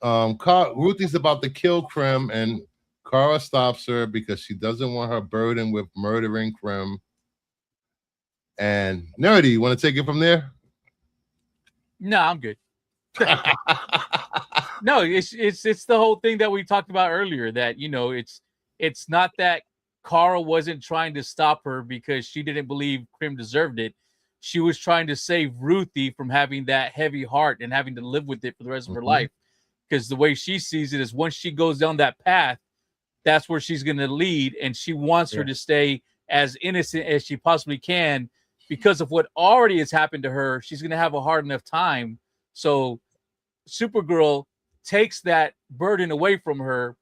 Ruthie's about to kill Krim, and Kara stops her because she doesn't want her burden with murdering Krim. And Nerdy, you want to take it from there? No, I'm good. No, it's the whole thing that we talked about earlier, that it's not that Kara wasn't trying to stop her because she didn't believe Krim deserved it. She was trying to save Ruthie from having that heavy heart and having to live with it for the rest of her life. Because the way she sees it is once she goes down that path, that's where she's going to lead, and she wants her to stay as innocent as she possibly can. Because of what already has happened to her, she's going to have a hard enough time. So Supergirl takes that burden away from her,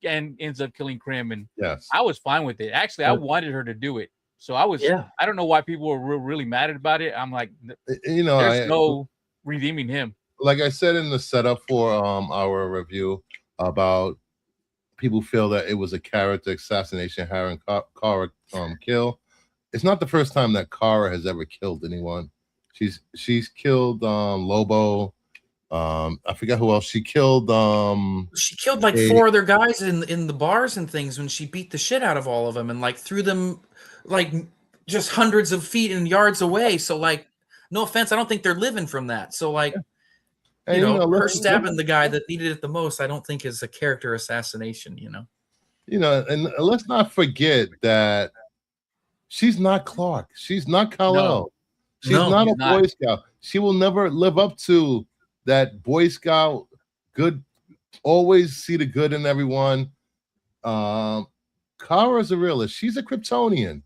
and ends up killing Krim. And I was fine with it. Actually, I wanted her to do it. So I was. I don't know why people were really mad about it. I'm like, there's no redeeming him. Like I said in the setup for our review about people feel that it was a character assassination, having Kara kill. It's not the first time that Kara has ever killed anyone. She's killed Lobo. I forgot who else she killed. She killed like 4 other guys in the bars and things when she beat the shit out of all of them and like threw them like just hundreds of feet and yards away. So like, no offense, I don't think they're living from that. So like, her stabbing the guy that needed it the most, I don't think is a character assassination. And let's not forget that. She's not Clark. She's not Kal-El. She's not a Boy Scout. She will never live up to that Boy Scout good, always see the good in everyone. Kara's a realist. She's a Kryptonian.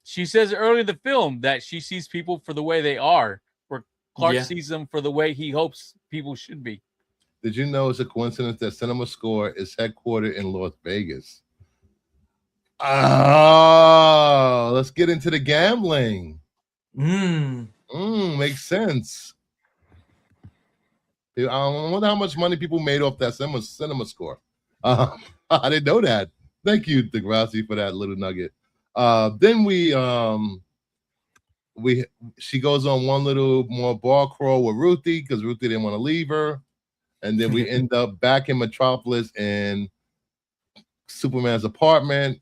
She says earlier in the film that she sees people for the way they are, where Clark sees them for the way he hopes people should be. Did you know it's a coincidence that Cinema Score is headquartered in Las Vegas? Oh, let's get into the gambling. Makes sense. I wonder how much money people made off that cinema score. I didn't know that. Thank you, Degrassi, for that little nugget. Then she goes on one little more bar crawl with Ruthie because Ruthie didn't want to leave her, and then we end up back in Metropolis in Superman's apartment.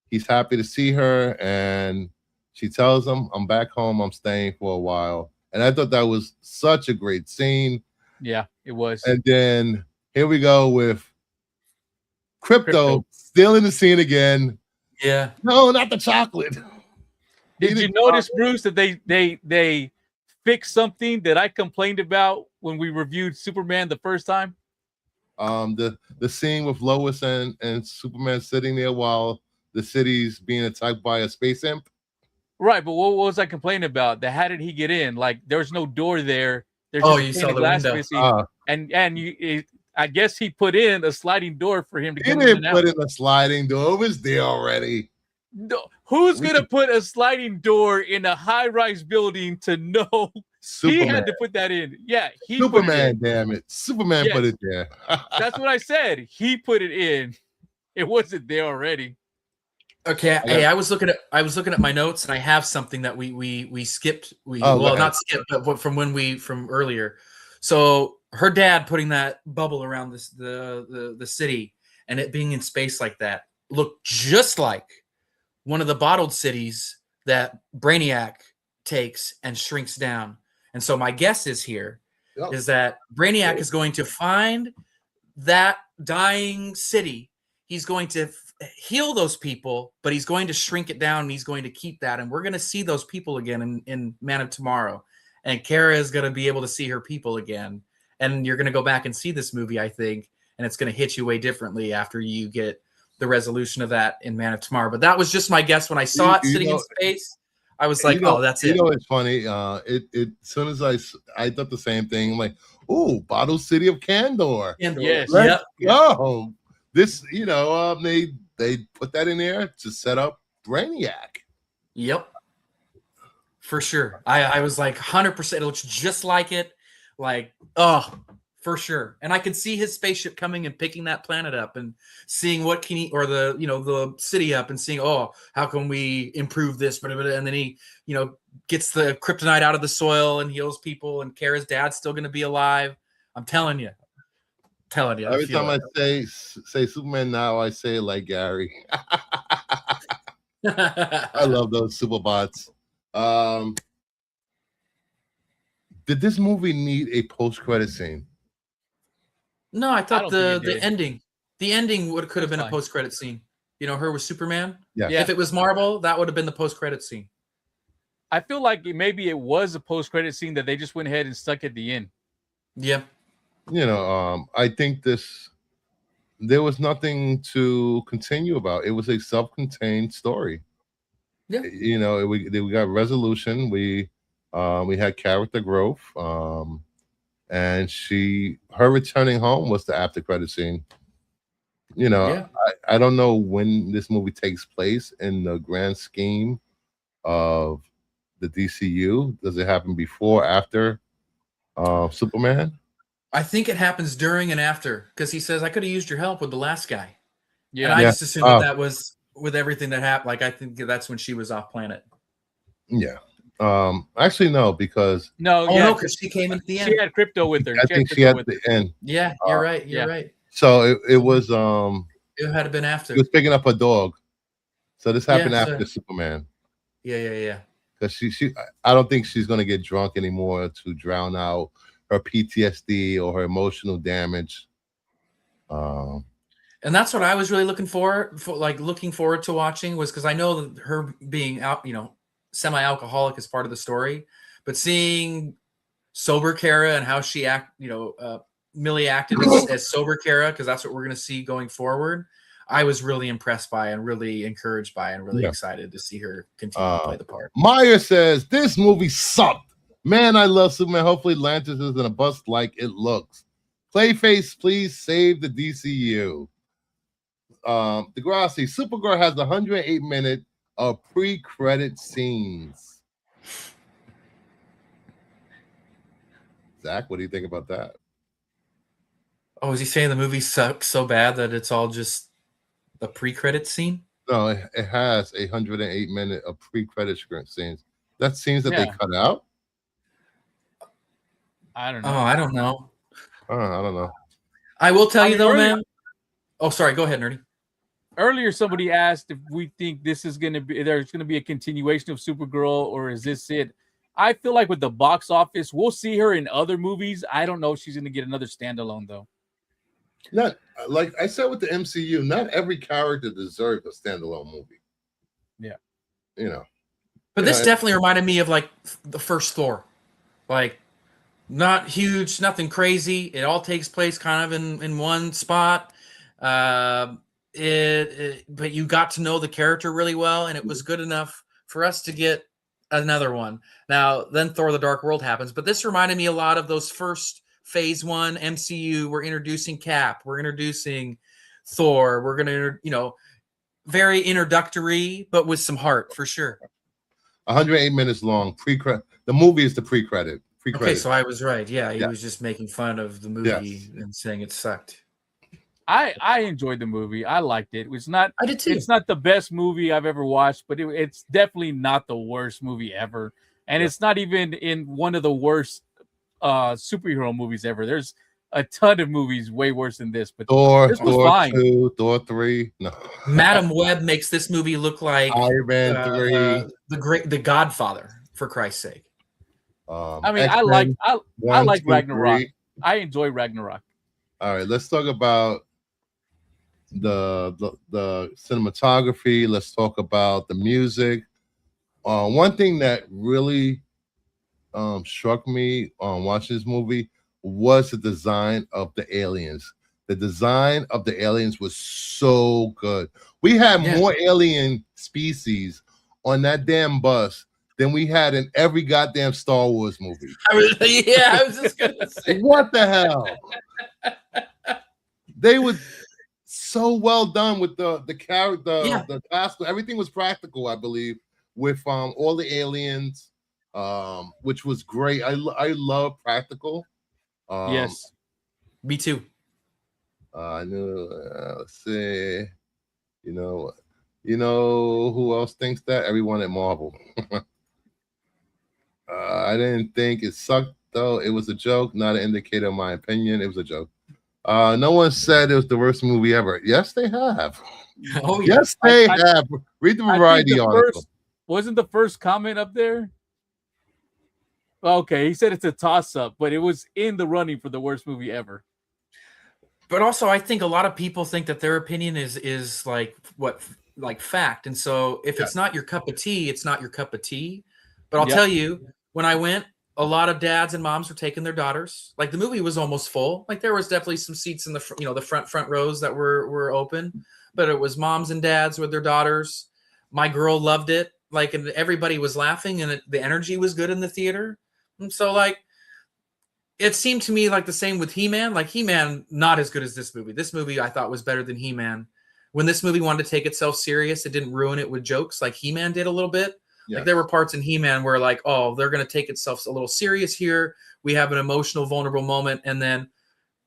He's happy to see her, and she tells him, "I'm back home. I'm staying for a while." And I thought that was such a great scene. Yeah, it was. And then here we go with Crypto still in the scene again. Yeah. No, not the chocolate. Did you notice, Bruce, that they fixed something that I complained about when we reviewed Superman the first time? The scene with Lois and Superman sitting there while the city's being attacked by a space imp. Right, but what was I complaining about? How did he get in? Like, there's no door there. There's you saw the window. missing. And I guess he put in a sliding door for him to get in. He didn't put in a sliding door. It was there already. No, who's going to put a sliding door in a high-rise building to know? Superman. He had to put that in. Yeah, Superman, damn it. Superman put it there. That's what I said. He put it in. It wasn't there already. Okay, hey, I was looking at my notes, and I have something that we skipped. Not skipped, but from earlier. So her dad putting that bubble around the city and it being in space like that looked just like one of the bottled cities that Brainiac takes and shrinks down. And so my guess is that Brainiac is going to find that dying city. He's going to heal those people, but he's going to shrink it down, and he's going to keep that. And we're going to see those people again in Man of Tomorrow. And Kara is going to be able to see her people again. And you're going to go back and see this movie, I think, and it's going to hit you way differently after you get the resolution of that in Man of Tomorrow. But that was just my guess when I saw it sitting in space. I was like, "Oh, that's it." You know, it's funny. As soon as I thought the same thing. I'm like, "Oh, Bottle City of Candor." Yes. Let's go. This, they put that in there to set up Brainiac. Yep. For sure. I was like 100%. It looks just like it. Like, for sure. And I could see his spaceship coming and picking that planet up and seeing what can he, or the city up and seeing, how can we improve this? And then he, gets the kryptonite out of the soil and heals people, and Kara's dad's still going to be alive. I'm telling you. Every time I say Superman now, I say it like Gary. I love those Superbots. Did this movie need a post-credit scene? No, I thought the ending could have been a post-credit scene. Her with Superman. Yeah. If it was Marvel, that would have been the post-credit scene. I feel like maybe it was a post-credit scene that they just went ahead and stuck at the end. Yeah. I think there was nothing to continue about. It was a self-contained story. Yeah. We got resolution. We had character growth. And her returning home was the after credit scene. I don't know when this movie takes place in the grand scheme of the DCU. Does it happen before, after Superman? I think it happens during and after, because he says, I could have used your help with the last guy. Yeah. And I just assumed that was with everything that happened. Like, I think that's when she was off planet. Yeah. Actually, no, because because she came at the end. She had Crypto with her. I think she had the end. Yeah, you're right. You're right. So it was it had been after. He was picking up a dog. So this happened after Superman. Yeah. Because I don't think she's gonna get drunk anymore to drown out her PTSD or her emotional damage. And that's what I was really looking forward to watching, was because I know that her being out, semi-alcoholic is part of the story, but seeing sober Kara and how she Millie acted as sober Kara, because that's what we're going to see going forward. I was really impressed by and really encouraged by and really excited to see her continue to play the part. Meyer says this movie sucked. Man, I love Superman. Hopefully Atlantis isn't a bust like it looks. Clayface, please save the DCU. Degrassi, Supergirl has 108 minutes of pre-credit scenes. Zach, what do you think about that? Oh, is he saying the movie sucks so bad that it's all just the pre-credit scene? No, it has 108 minutes of pre-credit scenes. That scenes that they Yeah. cut out. I don't know. Oh, I don't know. I don't know. I will tell you though, earlier, man. Oh, sorry. Go ahead, Nerdy. Earlier, somebody asked if we think this is going to be there's going to be a continuation of Supergirl, or is this it? I feel like with the box office, we'll see her in other movies. I don't know if she's going to get another standalone though. Not like I said with the MCU, not every character deserves a standalone movie. Yeah, you know. But this definitely reminded me of like the first Thor, like not huge, nothing crazy. It all takes place kind of in one spot. But you got to know the character really well, and it was good enough for us to get another one. Now, then Thor: The Dark World happens, but this reminded me a lot of those first Phase 1 MCU. We're introducing Cap, we're introducing Thor, we're gonna, very introductory, but with some heart for sure. 108 minutes long. Pre-credit. The movie is the pre-credit. Okay, so I was right. Yeah, he was just making fun of the movie and saying it sucked. I enjoyed the movie. I liked it. I did too. It's not the best movie I've ever watched, but it's definitely not the worst movie ever. And it's not even in one of the worst superhero movies ever. There's a ton of movies way worse than this, but this was fine. 2, Thor 3. No. Madam Web makes this movie look like Iron Man 3. The Godfather, for Christ's sake. I mean, I like Ragnarok. 3. I enjoy Ragnarok. All right, let's talk about the cinematography. Let's talk about the music. One thing that really struck me on watching this movie was the design of the aliens. The design of the aliens was so good. We had more alien species on that damn bus than we had in every goddamn Star Wars movie. I was just gonna say, what the hell? They were so well done with the character, the task. Everything was practical, I believe, with all the aliens, which was great. I love practical. Yes, me too. I knew. Let's see. You know who else thinks that? Everyone at Marvel. I didn't think it sucked though. It was a joke, not an indicator of my opinion. It was a joke. No one said it was the worst movie ever. Yes, they have. Oh, yes, they have. Read the Variety article. Wasn't the first comment up there? Okay, he said it's a toss-up, but it was in the running for the worst movie ever. But also, I think a lot of people think that their opinion is like fact, and so if it's not your cup of tea, it's not your cup of tea. But I'll tell you, when I went, a lot of dads and moms were taking their daughters. Like the movie was almost full. Like there was definitely some seats in the front rows that were open, but it was moms and dads with their daughters. My girl loved it. Like, and everybody was laughing, and the energy was good in the theater. And so, like, it seemed to me like the same with He-Man. Like He-Man, not as good as this movie. This movie I thought was better than He-Man. When this movie wanted to take itself serious, it didn't ruin it with jokes like He-Man did a little bit. Like there were parts in He-Man where like, oh, they're going to take itself a little serious here. We have an emotional, vulnerable moment, and then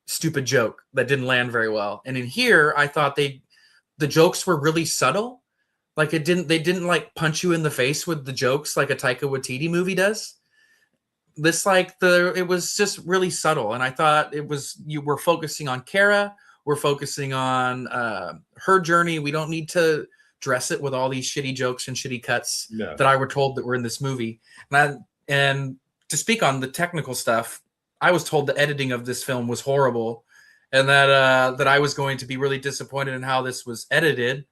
stupid joke that didn't land very well. And in here, I thought the jokes were really subtle. Like they didn't like punch you in the face with the jokes like a Taika Waititi movie does. It was just really subtle. And I thought you were focusing on Kara. We're focusing on her journey. We don't need to dress it with all these shitty jokes and shitty cuts that I were told that were in this movie. And to speak on the technical stuff, I was told the editing of this film was horrible, and that I was going to be really disappointed in how this was edited.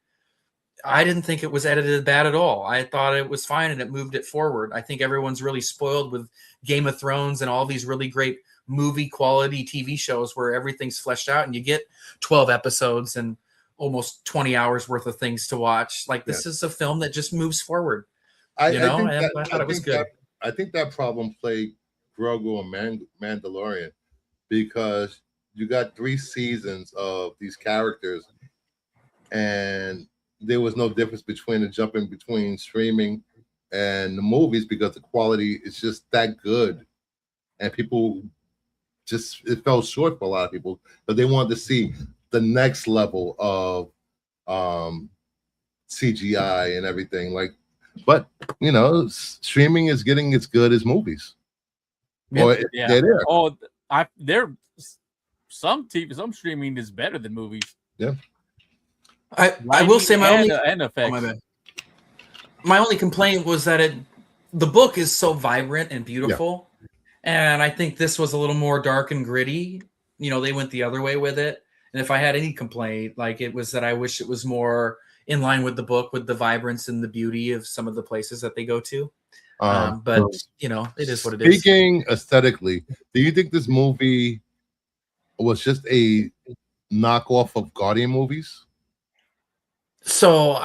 I didn't think it was edited bad at all. I thought it was fine, and it moved it forward. I think everyone's really spoiled with Game of Thrones and all these really great movie quality TV shows where everything's fleshed out and you get 12 episodes and almost 20 hours worth of things to watch. Like this is a film that just moves forward. I thought it was good. I think that problem played Grogu and Mandalorian because you got 3 seasons of these characters and there was no difference between the jumping between streaming and the movies because the quality is just that good, and people just it fell short for a lot of people, but they wanted to see the next level of CGI and everything. Like, but streaming is getting as good as movies. They're there. Oh, some streaming is better than movies. Yeah. I will say my only effects. My only complaint was that the book is so vibrant and beautiful, and I think this was a little more dark and gritty. They went the other way with it. And if I had any complaint, like it was that I wish it was more in line with the book, with the vibrance and the beauty of some of the places that they go to. But it is what it is. Speaking aesthetically, do you think this movie was just a knockoff of Guardian movies? So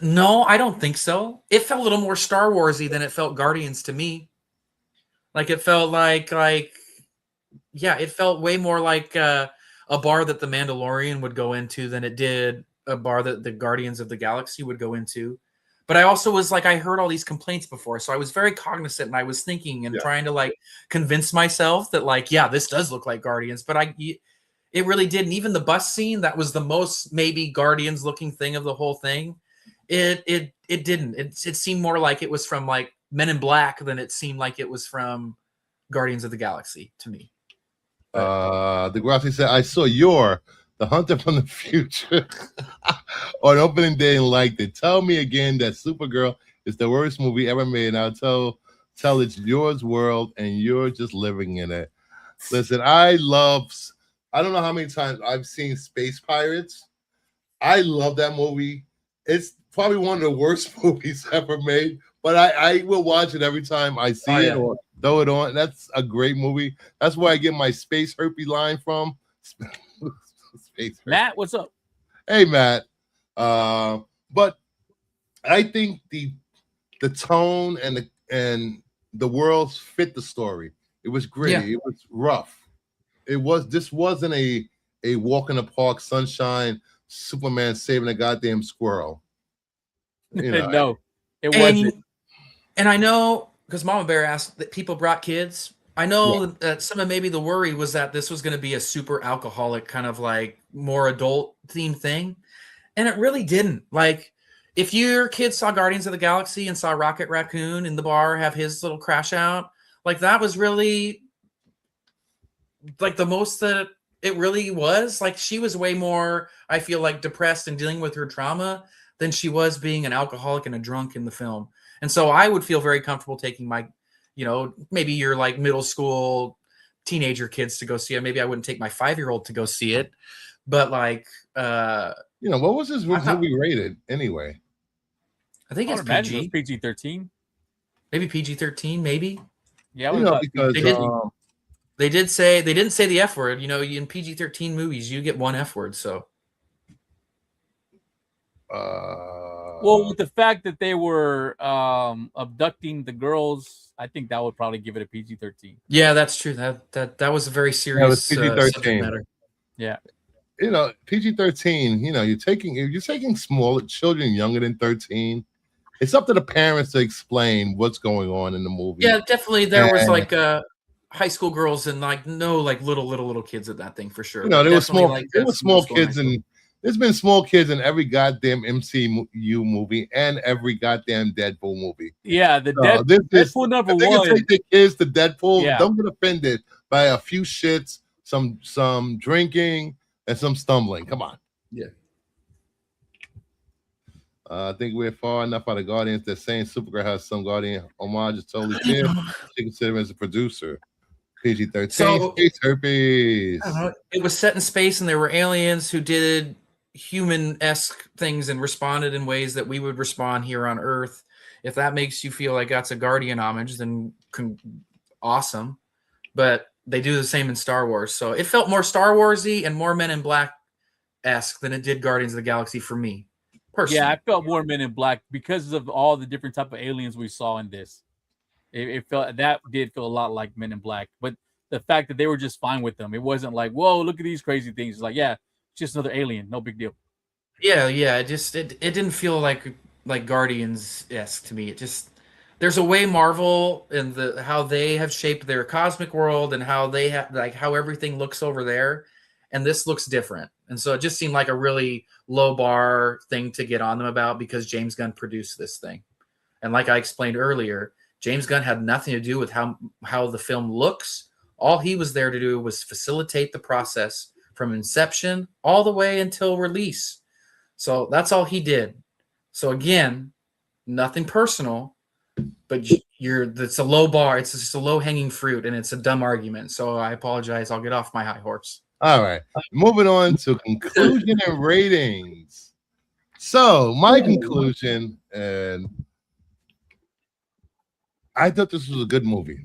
no, I don't think so. It felt a little more Star Warsy than it felt Guardians to me. Like it felt like it felt way more like a bar that the Mandalorian would go into than it did a bar that the Guardians of the Galaxy would go into. But I also was like, I heard all these complaints before, so I was very cognizant, and I was thinking and trying to convince myself that this does look like Guardians. But it really didn't. Even the bus scene, that was the most maybe Guardians looking thing of the whole thing. It didn't. It seemed more like it was from Men in Black than it seemed like it was from Guardians of the Galaxy to me. Degrassi said, I saw the Hunter from the Future on opening day and liked it. Tell me again that Supergirl is the worst movie ever made. And I'll tell it's yours world and you're just living in it. Listen, I don't know how many times I've seen Space Pirates. I love that movie. It's probably one of the worst movies ever made, but I will watch it every time I see it or throw it on. That's a great movie. That's where I get my Space Herpy line from. Matt, what's up? Hey, Matt. But I think the tone and the worlds fit the story. It was gritty. It was rough. This wasn't a walk in the park, sunshine, Superman saving a goddamn squirrel. No, it wasn't. And I know, because Mama Bear asked that people brought kids. I know that some of maybe the worry was that this was going to be a super alcoholic kind of more adult themed thing. And it really didn't. If your kids saw Guardians of the Galaxy and saw Rocket Raccoon in the bar have his little crash out, that was really the most that it really was. She was way more, I feel depressed and dealing with her trauma than she was being an alcoholic and a drunk in the film. And so I would feel very comfortable taking my, maybe your middle school teenager kids to go see it. Maybe I wouldn't take my 5-year-old to go see it, but what was this movie rated anyway? I think it's PG. PG-13. Maybe PG-13, maybe. Yeah, because they didn't say the F word. In PG-13 movies, you get one F word. So, well, with the fact that they were abducting the girls, I think that would probably give it a PG-13. Yeah, that's true. That was a very serious PG-13 matter. Yeah. PG-13. You're taking small children younger than 13. It's up to the parents to explain what's going on in the movie. Yeah, definitely. There was high school girls and little kids at that thing for sure. There were small kids, and there's been small kids in every goddamn MCU movie and every goddamn Deadpool movie. Yeah, Deadpool number one. Take the kids to Deadpool. Yeah. Don't get offended by a few shits, some drinking, and some stumbling. Come on. Yeah. I think we're far enough out of Guardians that saying Supergirl has some Guardian homage is totally fair. She consider him as a producer. PG-13. So, Space herpes. It was set in space, and there were aliens who did human-esque things and responded in ways that we would respond here on Earth. If that makes you feel like that's a Guardian homage, then awesome. But they do the same in Star Wars. So it felt more Star Wars-y and more Men in Black-esque than it did Guardians of the Galaxy for me. Personally. Yeah, I felt more Men in Black because of all the different type of aliens we saw in this. It did feel a lot like Men in Black, but the fact that they were just fine with them, it wasn't like, whoa, look at these crazy things. It's like, yeah, it's just another alien, no big deal. Yeah, yeah. It didn't feel like Guardians-esque to me. It just there's a way Marvel and how they have shaped their cosmic world and how they have like how everything looks over there, and this looks different. And so it just seemed like a really low bar thing to get on them about because James Gunn produced this thing. And like I explained earlier, James Gunn had nothing to do with how the film looks. All he was there to do was facilitate the process from inception all the way until release. So that's all he did. So again, nothing personal, but it's a low bar. It's just a low hanging fruit, and it's a dumb argument. So I apologize. I'll get off my high horse. All right, moving on to conclusion and ratings. So my conclusion, and I thought this was a good movie.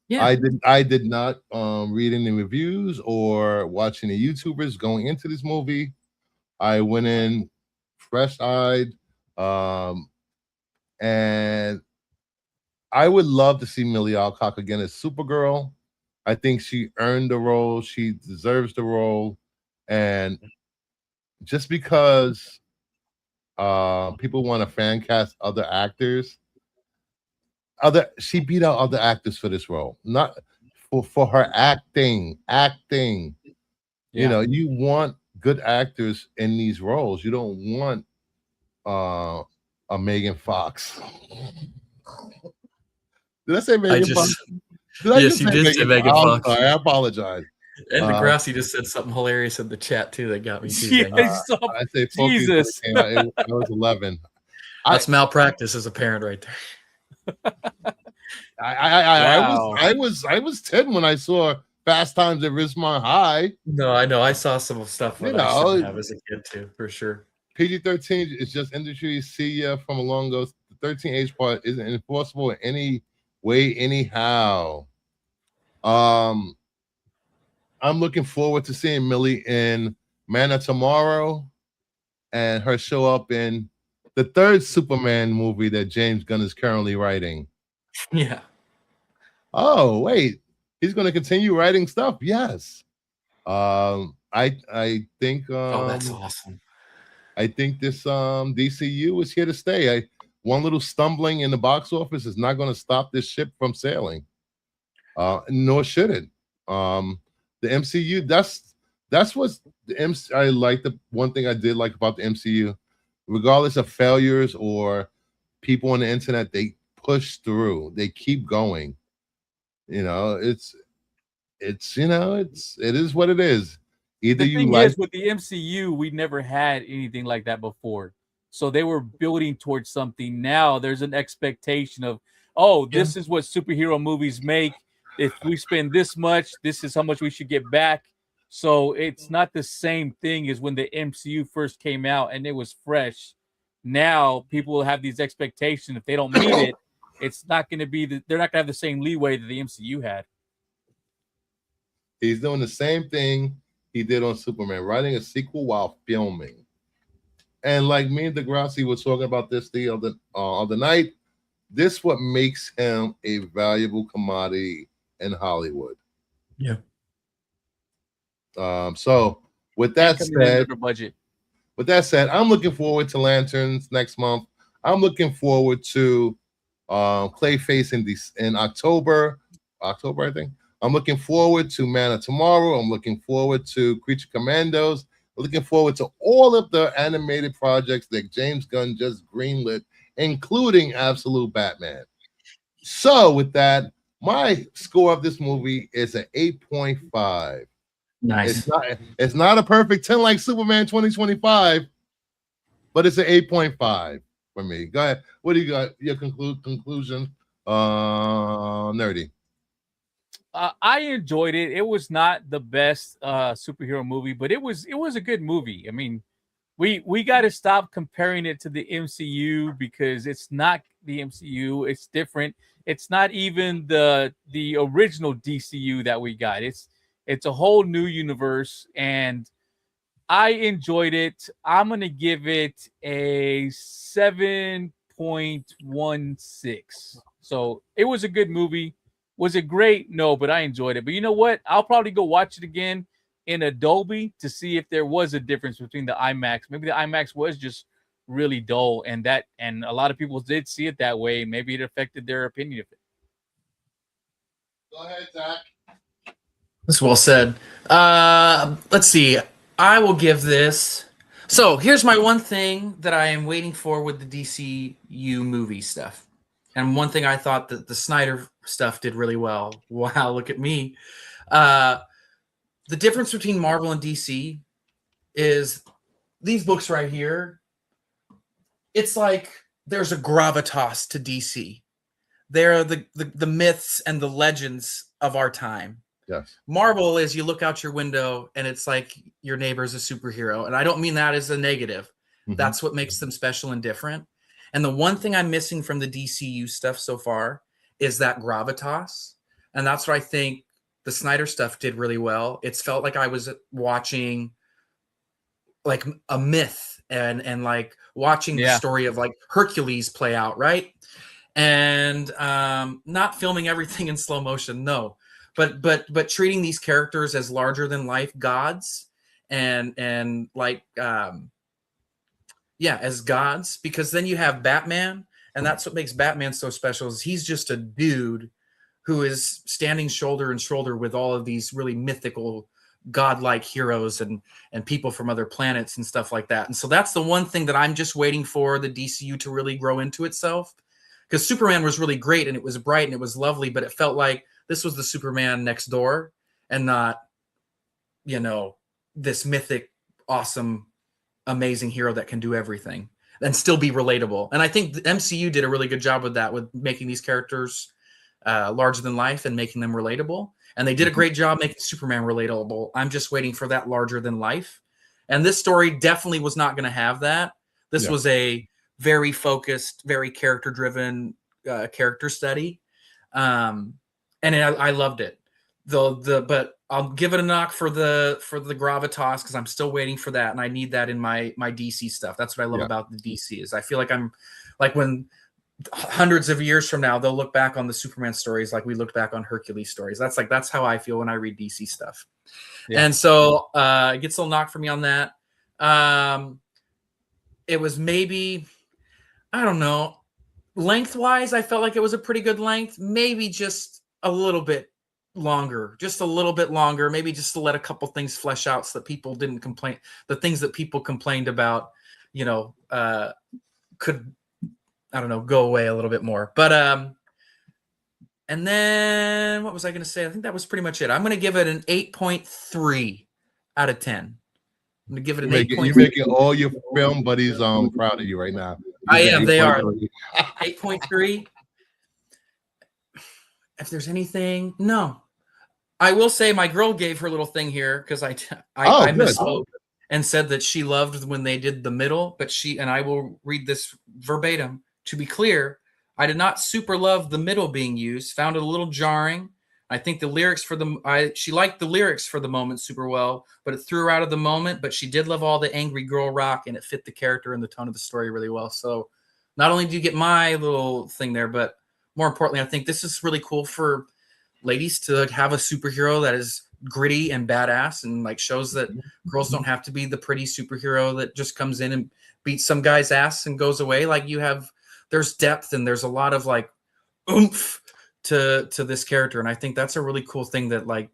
Yeah. I did not read any reviews or watch any YouTubers going into this movie. I went in fresh-eyed, and I would love to see Millie Alcock again as Supergirl. I think she earned the role. She deserves the role, and just because people want to fan cast other actors, she beat out other actors for this role, not for her acting. You know, you want good actors in these roles. You don't want a Megan Fox. Did I say Megan Fox? Yes, you did say Megan Fox. Sorry, I apologize. And Degrassi just said something hilarious in the chat too that got me too. I say Jesus. I was 11. That's malpractice as a parent right there. I was 10 when I saw Fast Times at Ridgemont High. No, I know. I saw some stuff that I shouldn't have as a kid too, for sure. PG-13 is just industry. See ya from along goes. The 13 age part isn't enforceable in any way, anyhow. I'm looking forward to seeing Millie in Man of Tomorrow and her show up in the third Superman movie that James Gunn is currently writing. Yeah. Oh, wait. He's going to continue writing stuff. Yes. I think oh, that's awesome. I think this DCU is here to stay. One little stumbling in the box office is not going to stop this ship from sailing. Nor should it. The MCU, that's what I like. The one thing I did like about the MCU, regardless of failures or people on the internet, they push through. They keep going. You know, it is what it is. Either the thing is, with the MCU, we never had anything like that before. So they were building towards something. Now there's an expectation of, this is what superhero movies make. If we spend this much, this is how much we should get back. So it's not the same thing as when the MCU first came out and it was fresh. Now people will have these expectations. If they don't meet it, it's not going to be they're not going to have the same leeway that the MCU had. He's doing the same thing he did on Superman, writing a sequel while filming. And like me and Degrassi were talking about this the other night, this what makes him a valuable commodity in Hollywood. Yeah. So with that said, I'm looking forward to Lanterns next month. I'm looking forward to Clayface in October, I think. I'm looking forward to Man of Tomorrow. I'm looking forward to Creature Commandos. I'm looking forward to all of the animated projects that James Gunn just greenlit, including Absolute Batman. So with that, my score of this movie is an 8.5. Nice. It's not a perfect 10 like Superman 2025, but it's an 8.5 for me. Go ahead. What do you got? Your conclusion, Nerdy. I enjoyed it. It was not the best superhero movie, but it was a good movie. I mean, we got to stop comparing it to the MCU because it's not the MCU. It's different. It's not even the original DCU that we got. It's a whole new universe, and I enjoyed it. I'm gonna give it a 7.16. So it was a good movie. Was it great? No, but I enjoyed it. But you know what? I'll probably go watch it again in Adobe to see if there was a difference between the IMAX. Maybe the IMAX was just really dull, and a lot of people did see it that way. Maybe it affected their opinion of it. Go ahead, Zach. That's well said. Let's see. I will give this. So here's my one thing that I am waiting for with the DCU movie stuff. And one thing I thought that the Snyder stuff did really well. Wow, look at me. The difference between Marvel and DC is these books right here. It's like there's a gravitas to DC. They're the myths and the legends of our time. Yes. Marvel is you look out your window and it's like your neighbor's a superhero. And I don't mean that as a negative. Mm-hmm. That's what makes them special and different. And the one thing I'm missing from the DCU stuff so far is that gravitas. And that's what I think the Snyder stuff did really well. It's felt like I was watching like a myth and like watching the story of like Hercules play out, right? And not filming everything in slow motion, no. But treating these characters as larger than life gods and like as gods, because then you have Batman, and that's what makes Batman so special is he's just a dude who is standing shoulder and shoulder with all of these really mythical godlike heroes and people from other planets and stuff like that. And so that's the one thing that I'm just waiting for the DCU to really grow into itself, because Superman was really great and it was bright and it was lovely, but it felt like this was the Superman next door and not, this mythic, awesome, amazing hero that can do everything and still be relatable. And I think the MCU did a really good job with that, with making these characters larger than life and making them relatable. And they did a great job making Superman relatable. I'm just waiting for that larger than life. And this story definitely was not going to have that. This was a very focused, very character-driven character study. And I loved it. But I'll give it a knock for the gravitas, because I'm still waiting for that, and I need that in my DC stuff. That's what I love about the DC is I feel like I'm like when hundreds of years from now they'll look back on the Superman stories like we looked back on Hercules stories. That's how I feel when I read DC stuff. And so it gets a little knock for me on that. It was maybe, I don't know, lengthwise I felt like it was a pretty good length, maybe just a little bit longer, maybe just to let a couple things flesh out so that people didn't complain. The things that people complained about, could, I don't know, go away a little bit more. But, and then what was I going to say? I think that was pretty much it. I'm going to give it an 8.3 out of 10. I'm going to give it an 8.3. You're making all your film buddies proud of you right now. I am. They are. 8.3. If there's anything, no. I will say my girl gave her little thing here because I misspoke and said that she loved when they did the middle, but and I will read this verbatim. To be clear, I did not super love the middle being used. Found it a little jarring. I think the lyrics she liked the lyrics for the moment super well, but it threw her out of the moment. But she did love all the angry girl rock, and it fit the character and the tone of the story really well. So not only do you get my little thing there, but more importantly, I think this is really cool for ladies to have a superhero that is gritty and badass and like shows that girls don't have to be the pretty superhero that just comes in and beats some guy's ass and goes away. Like there's depth and there's a lot of like oomph to this character. And I think that's a really cool thing that like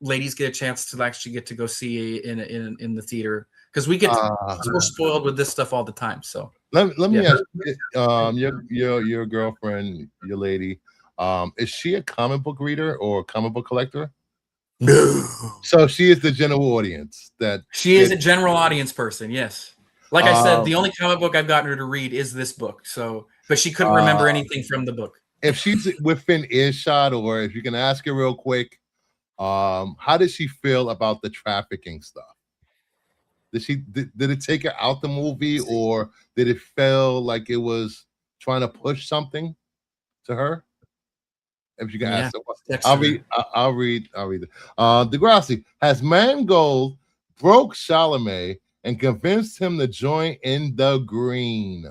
ladies get a chance to actually get to go see in the theater, because we're spoiled with this stuff all the time. So let me ask your girlfriend, your lady, is she a comic book reader or comic book collector? No. So she is the general audience. She is a general audience person. Yes. Like I said, the only comic book I've gotten her to read is this book. So, but she couldn't remember anything from the book. If she's within earshot, or if you can ask her real quick, how did she feel about the trafficking stuff? Did it take her out the movie, or did it feel like it was trying to push something to her? If you can ask her, I'll read it. Degrassi, has Mangold broke Chalamet and convinced him to join in the green?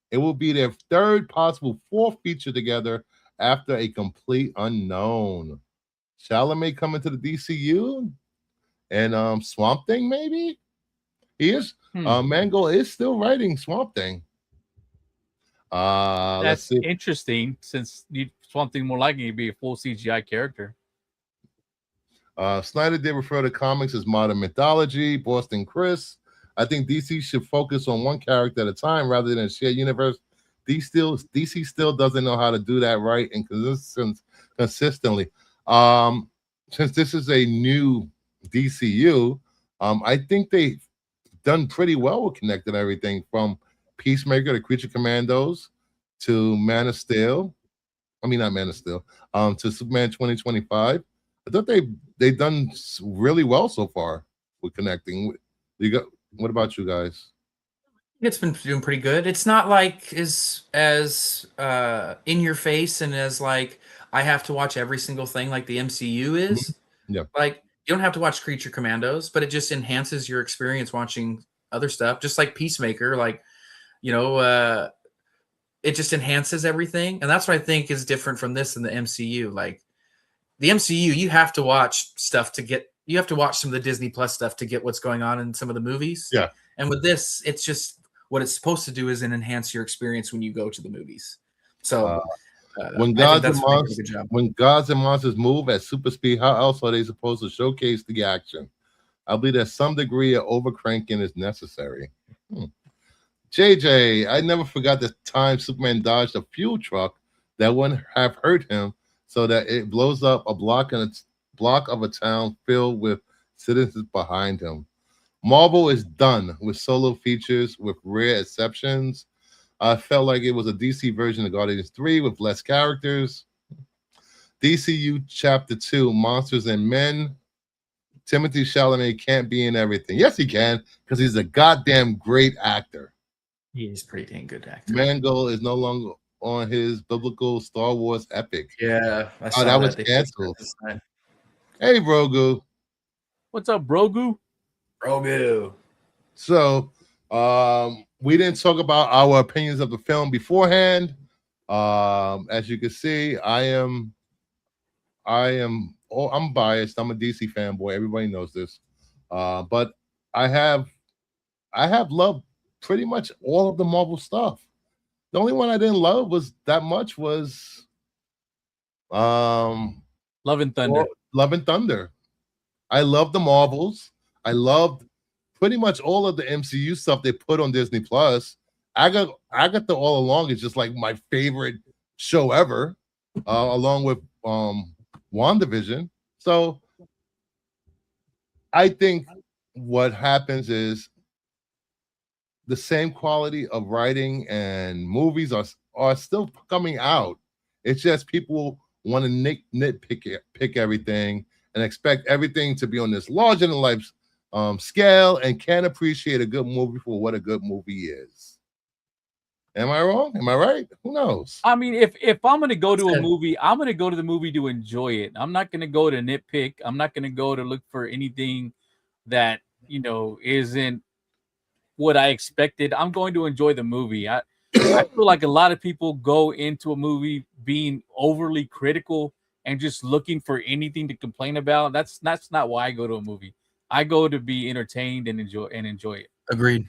It will be their third possible fourth feature together after A Complete Unknown. Chalamet coming to the DCU? and Swamp Thing. Maybe he is. Mangold is still writing Swamp Thing. Let's That's see. interesting, since Swamp Thing more likely to be a full CGI character. Snyder did refer to comics as modern mythology. Boston Chris, I think DC should focus on one character at a time rather than a shared universe. DC still doesn't know how to do that right and consistently. Since this is a new DCU, I think they've done pretty well with connecting everything from Peacemaker to Creature Commandos to Man of Steel. I mean, not Man of Steel. To Superman 2025. I thought they've done really well so far with connecting. What about you guys? It's been doing pretty good. It's not like as in your face and as like I have to watch every single thing like the MCU is. Yeah. Like you don't have to watch Creature Commandos, but it just enhances your experience watching other stuff. Just like Peacemaker, like it just enhances everything, and that's what I think is different from this and the MCU. Like the MCU, you have to watch stuff to get. You have to watch some of the Disney Plus stuff to get what's going on in some of the movies. Yeah. And with this, it's just what it's supposed to do is enhance your experience when you go to the movies. So when Gods and Monsters move at super speed, how else are they supposed to showcase the action? I believe that some degree of overcranking is necessary. JJ, I never forgot the time Superman dodged a fuel truck that wouldn't have hurt him, so that it blows up a block of a town filled with citizens behind him. Marvel is done with solo features with rare exceptions. I felt like it was a DC version of Guardians 3 with less characters. DCU Chapter 2, Monsters and Men. Timothy Chalamet can't be in everything. Yes, he can, because he's a goddamn great actor. He's a pretty dang good actor. Mangold is no longer on his biblical Star Wars epic. Yeah, I saw that was canceled. Hey, Brogu. What's up, Brogu? Brogu. So, we didn't talk about our opinions of the film beforehand. As you can see, I'm biased. I'm a DC fanboy. Everybody knows this. But I have loved pretty much all of the Marvel stuff. The only one I didn't love was Love and Thunder. Love and Thunder. I love the Marvels. I loved pretty much all of the MCU stuff they put on Disney Plus. I got the All Along is just like my favorite show ever, along with WandaVision. So I think what happens is the same quality of writing and movies are still coming out. It's just people want to pick everything and expect everything to be on this larger than life scale and can't appreciate a good movie for what a good movie is. Am I wrong? Am I right? Who knows? I mean, if I'm going to go to a movie, I'm going to go to the movie to enjoy it. I'm not going to go to nitpick. I'm not going to go to look for anything that, isn't what I expected. I'm going to enjoy the movie. I feel like a lot of people go into a movie being overly critical and just looking for anything to complain about. That's not why I go to a movie. I go to be entertained and enjoy it. Agreed.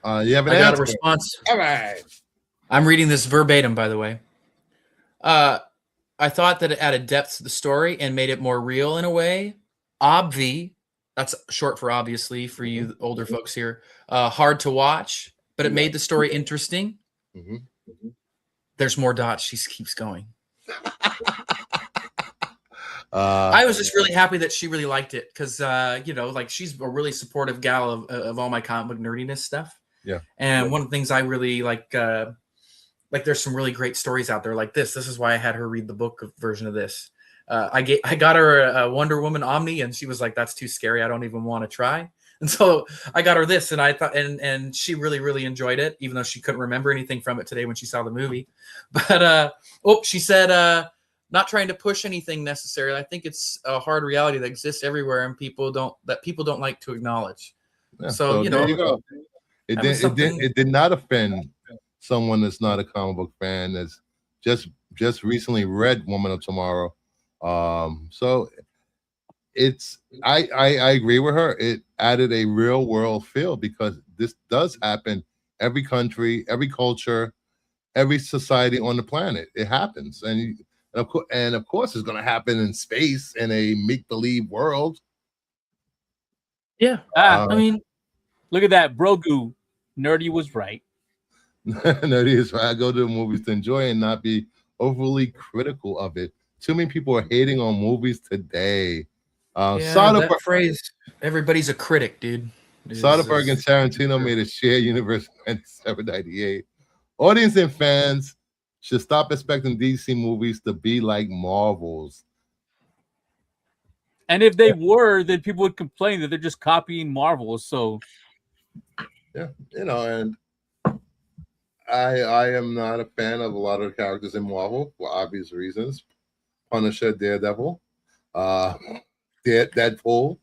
You have an I got answer. a response. All right. I'm reading this verbatim, by the way. I thought that it added depth to the story and made it more real in a way. That's short for obviously for you older folks here. Hard to watch, but it made the story interesting. Mm-hmm. There's more dots. She keeps going. I was just really happy that she really liked it because, like she's a really supportive gal of all my comic book nerdiness stuff. Yeah. And one of the things I really like there's some really great stories out there like this. This is why I had her read the book version of this. I got her a Wonder Woman Omni, and she was like, "That's too scary. I don't even want to try." And so I got her this, and I thought, and she really, really enjoyed it, even though she couldn't remember anything from it today when she saw the movie. But she said, not trying to push anything necessarily. I think it's a hard reality that exists everywhere, and people don't like to acknowledge. Yeah, so there you go. It did not offend someone that's not a comic book fan that's just recently read Woman of Tomorrow. So I agree with her. It added a real world feel because this does happen every country, every culture, every society on the planet. It happens, and of course, it's going to happen in space in a make believe world. Yeah, I mean, look at that, Brogu. Nerdy was right. Nerdy is right. I go to the movies to enjoy and not be overly critical of it. Too many people are hating on movies today. That phrase, everybody's a critic, dude. Soderbergh and Tarantino made a shared universe in 1998. Audience and fans should stop expecting DC movies to be like Marvel's. And if they were, then people would complain that they're just copying Marvel. So, yeah, and I am not a fan of a lot of the characters in Marvel for obvious reasons. Punisher, Daredevil, Deadpool.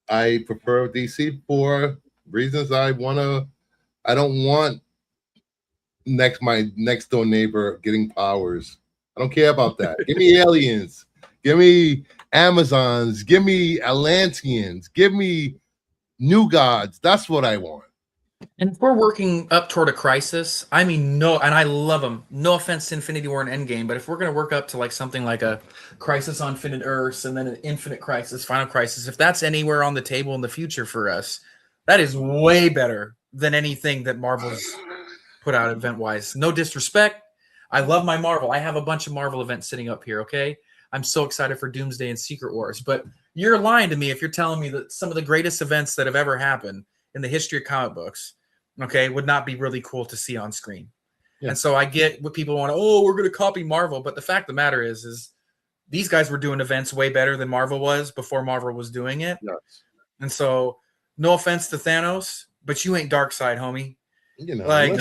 I prefer DC for reasons I don't want my next door neighbor getting powers. I don't care about that. Give me aliens. Give me Amazons. Give me Atlanteans. Give me new gods. That's what I want. And if we're working up toward a crisis, I mean, no, and I love them. No offense to Infinity War and Endgame, but if we're going to work up to like something like a Crisis on Infinite Earths and then an Infinite Crisis, Final Crisis, if that's anywhere on the table in the future for us, that is way better than anything that Marvel's put out event-wise. No disrespect. I love my Marvel. I have a bunch of Marvel events sitting up here, okay? I'm so excited for Doomsday and Secret Wars, but you're lying to me if you're telling me that some of the greatest events that have ever happened in the history of comic books, okay, would not be really cool to see on screen. Yeah. And so I get what people want. Oh, we're going to copy Marvel. But the fact of the matter is these guys were doing events way better than Marvel was before Marvel was doing it. Yes. And so no offense to Thanos, but you ain't Darkseid, homie. You know, like,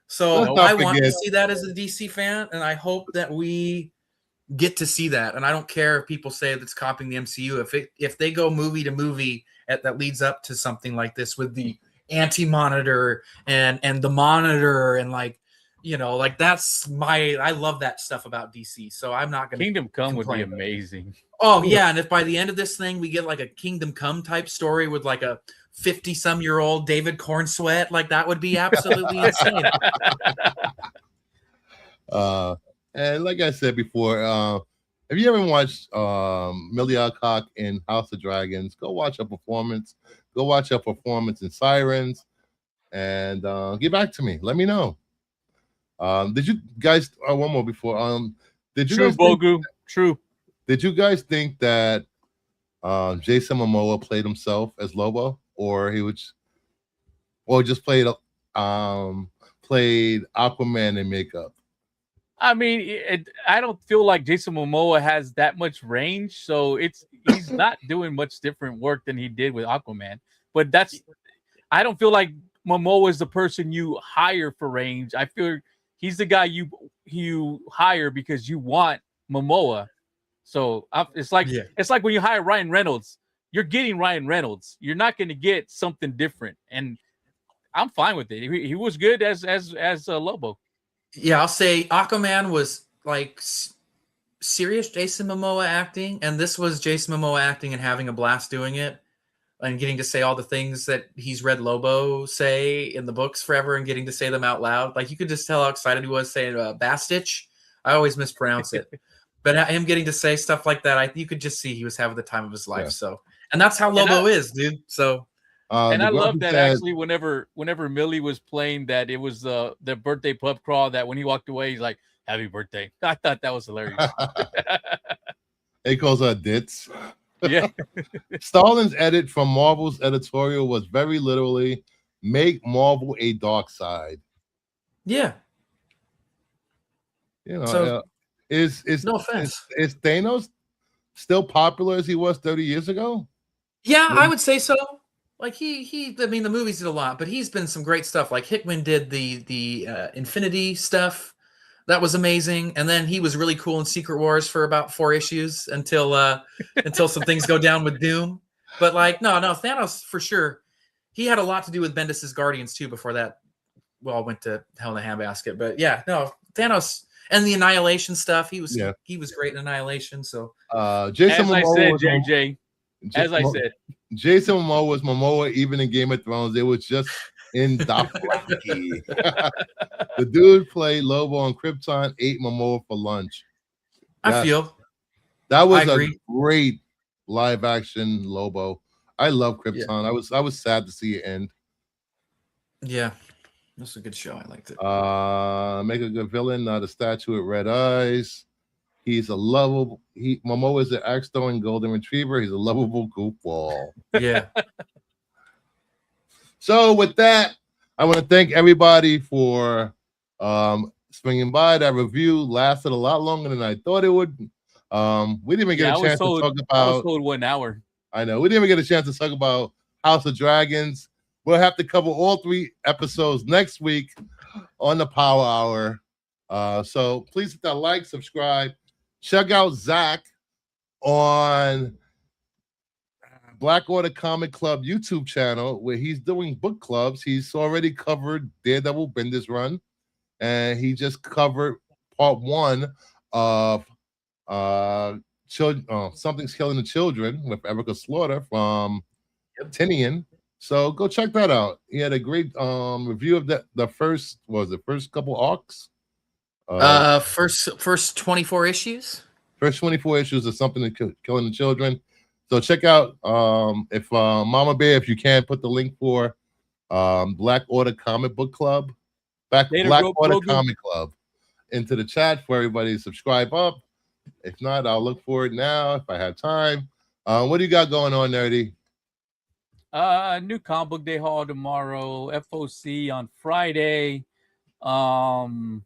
so I want to see that as a DC fan. And I hope that we get to see that. And I don't care if people say that's copying the MCU. If they go movie to movie that leads up to something like this with the Anti-Monitor and the Monitor and like, you know, like I love that stuff about DC. So I'm not going to Kingdom Come would be amazing. Oh yeah. And if by the end of this thing, we get like a Kingdom Come type story with like a 50-some-year-old David Cornsweet, like that would be absolutely insane. And like I said before, if you haven't watched Millie Alcock in House of Dragons, go watch her performance. Go watch her performance in Sirens, and get back to me. Let me know. Did you guys? One more before. Did you True, guys Bogu? True. Did you guys think that Jason Momoa played himself as Lobo, or just played Aquaman in makeup? I mean, I don't feel like Jason Momoa has that much range, so he's not doing much different work than he did with Aquaman. But I don't feel like Momoa is the person you hire for range. I feel he's the guy you hire because you want Momoa. So it's like when you hire Ryan Reynolds, you're getting Ryan Reynolds. You're not going to get something different, and I'm fine with it. He was good as Lobo. Yeah, I'll say Aquaman was like serious Jason Momoa acting, and this was Jason Momoa acting and having a blast doing it and getting to say all the things that he's read Lobo say in the books forever and getting to say them out loud. Like you could just tell how excited he was saying Bastich. I always mispronounce it. But him getting to say stuff like that, you could just see he was having the time of his life. Yeah. So, and that's how Lobo is, dude. So, and I love that actually. Whenever Millie was playing that, it was the birthday pub crawl. That when he walked away, he's like, "Happy birthday!" I thought that was hilarious. He calls her Ditz. Yeah. Stalin's edit from Marvel's editorial was very literally make Marvel a dark side. Yeah. You know, is no offense. Is Thanos still popular as he was 30 years ago? Yeah, I would say so. Like I mean, the movies did a lot, but he's been some great stuff. Like Hickman did the Infinity stuff. That was amazing. And then he was really cool in Secret Wars for about 4 issues until some things go down with Doom. But like, no, Thanos for sure. He had a lot to do with Bendis's Guardians too before that well, went to hell in a handbasket. But yeah, no, Thanos and the Annihilation stuff. He was great in Annihilation. So Jason as Momoa I said, was JJ, as I said, Jason Momoa was Momoa even in Game of Thrones. It was just in Dothraki. The dude played Lobo on Krypton, ate Momoa for lunch. I feel that was a great live action Lobo. I love Krypton. Yeah. I was sad to see it end. Yeah, that's a good show. I liked it. Make a good villain, not a statue with red eyes. He's a lovable. Momoa is an axe throwing golden retriever. He's a lovable goofball. Yeah. So with that, I want to thank everybody for swinging by. That review lasted a lot longer than I thought it would. We didn't even get a chance to talk about. I was told 1 hour. I know we didn't even get a chance to talk about House of Dragons. We'll have to cover all 3 episodes next week on the Power Hour. So please hit that like, subscribe, check out Zach on Black Order Comic Club YouTube channel where he's doing book clubs. He's already covered Daredevil Bendis Run, and he just covered part 1 of Something's Killing the Children with Erica Slaughter from Tinian. So go check that out. He had a great review of the first couple arcs. First 24 issues. First 24 issues of Something Killing the Children. So check out if Mama Bear, if you can, put the link for Black Order Comic Book Club, Black Order Comic Club into the chat for everybody to subscribe up. If not, I'll look for it now if I have time. What do you got going on, Nerdy? New comic book day haul tomorrow. FOC on Friday. I'm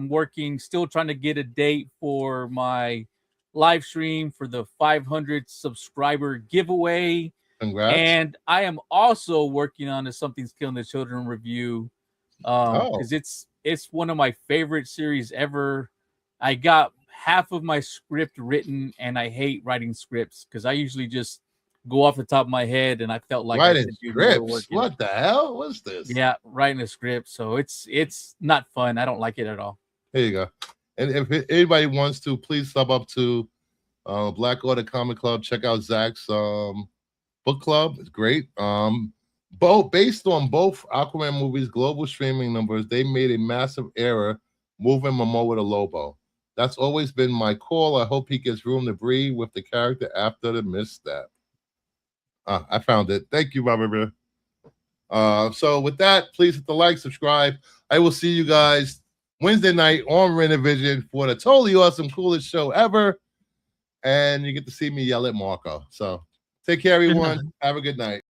working, still trying to get a date for my live stream for the 500 subscriber giveaway. Congrats. And I am also working on the Something's Killing the Children review because it's one of my favorite series ever. I got half of my script written, and I hate writing scripts because I usually just go off the top of my head, and I felt like writing scripts. What the hell? What's this? Yeah, writing a script. So it's not fun. I don't like it at all. There you go. And if anybody wants to, please sub up to Black Order Comic Club. Check out Zach's book club. It's great. Based on both Aquaman movies' global streaming numbers, they made a massive error moving Momoa to Lobo. That's always been my call. I hope he gets room to breathe with the character after the misstep. I found it. Thank you, Robert. So with that, please hit the like, subscribe. I will see you guys Wednesday night on Renovision for the totally awesome, coolest show ever. And you get to see me yell at Marco. So take care, everyone. Have a good night.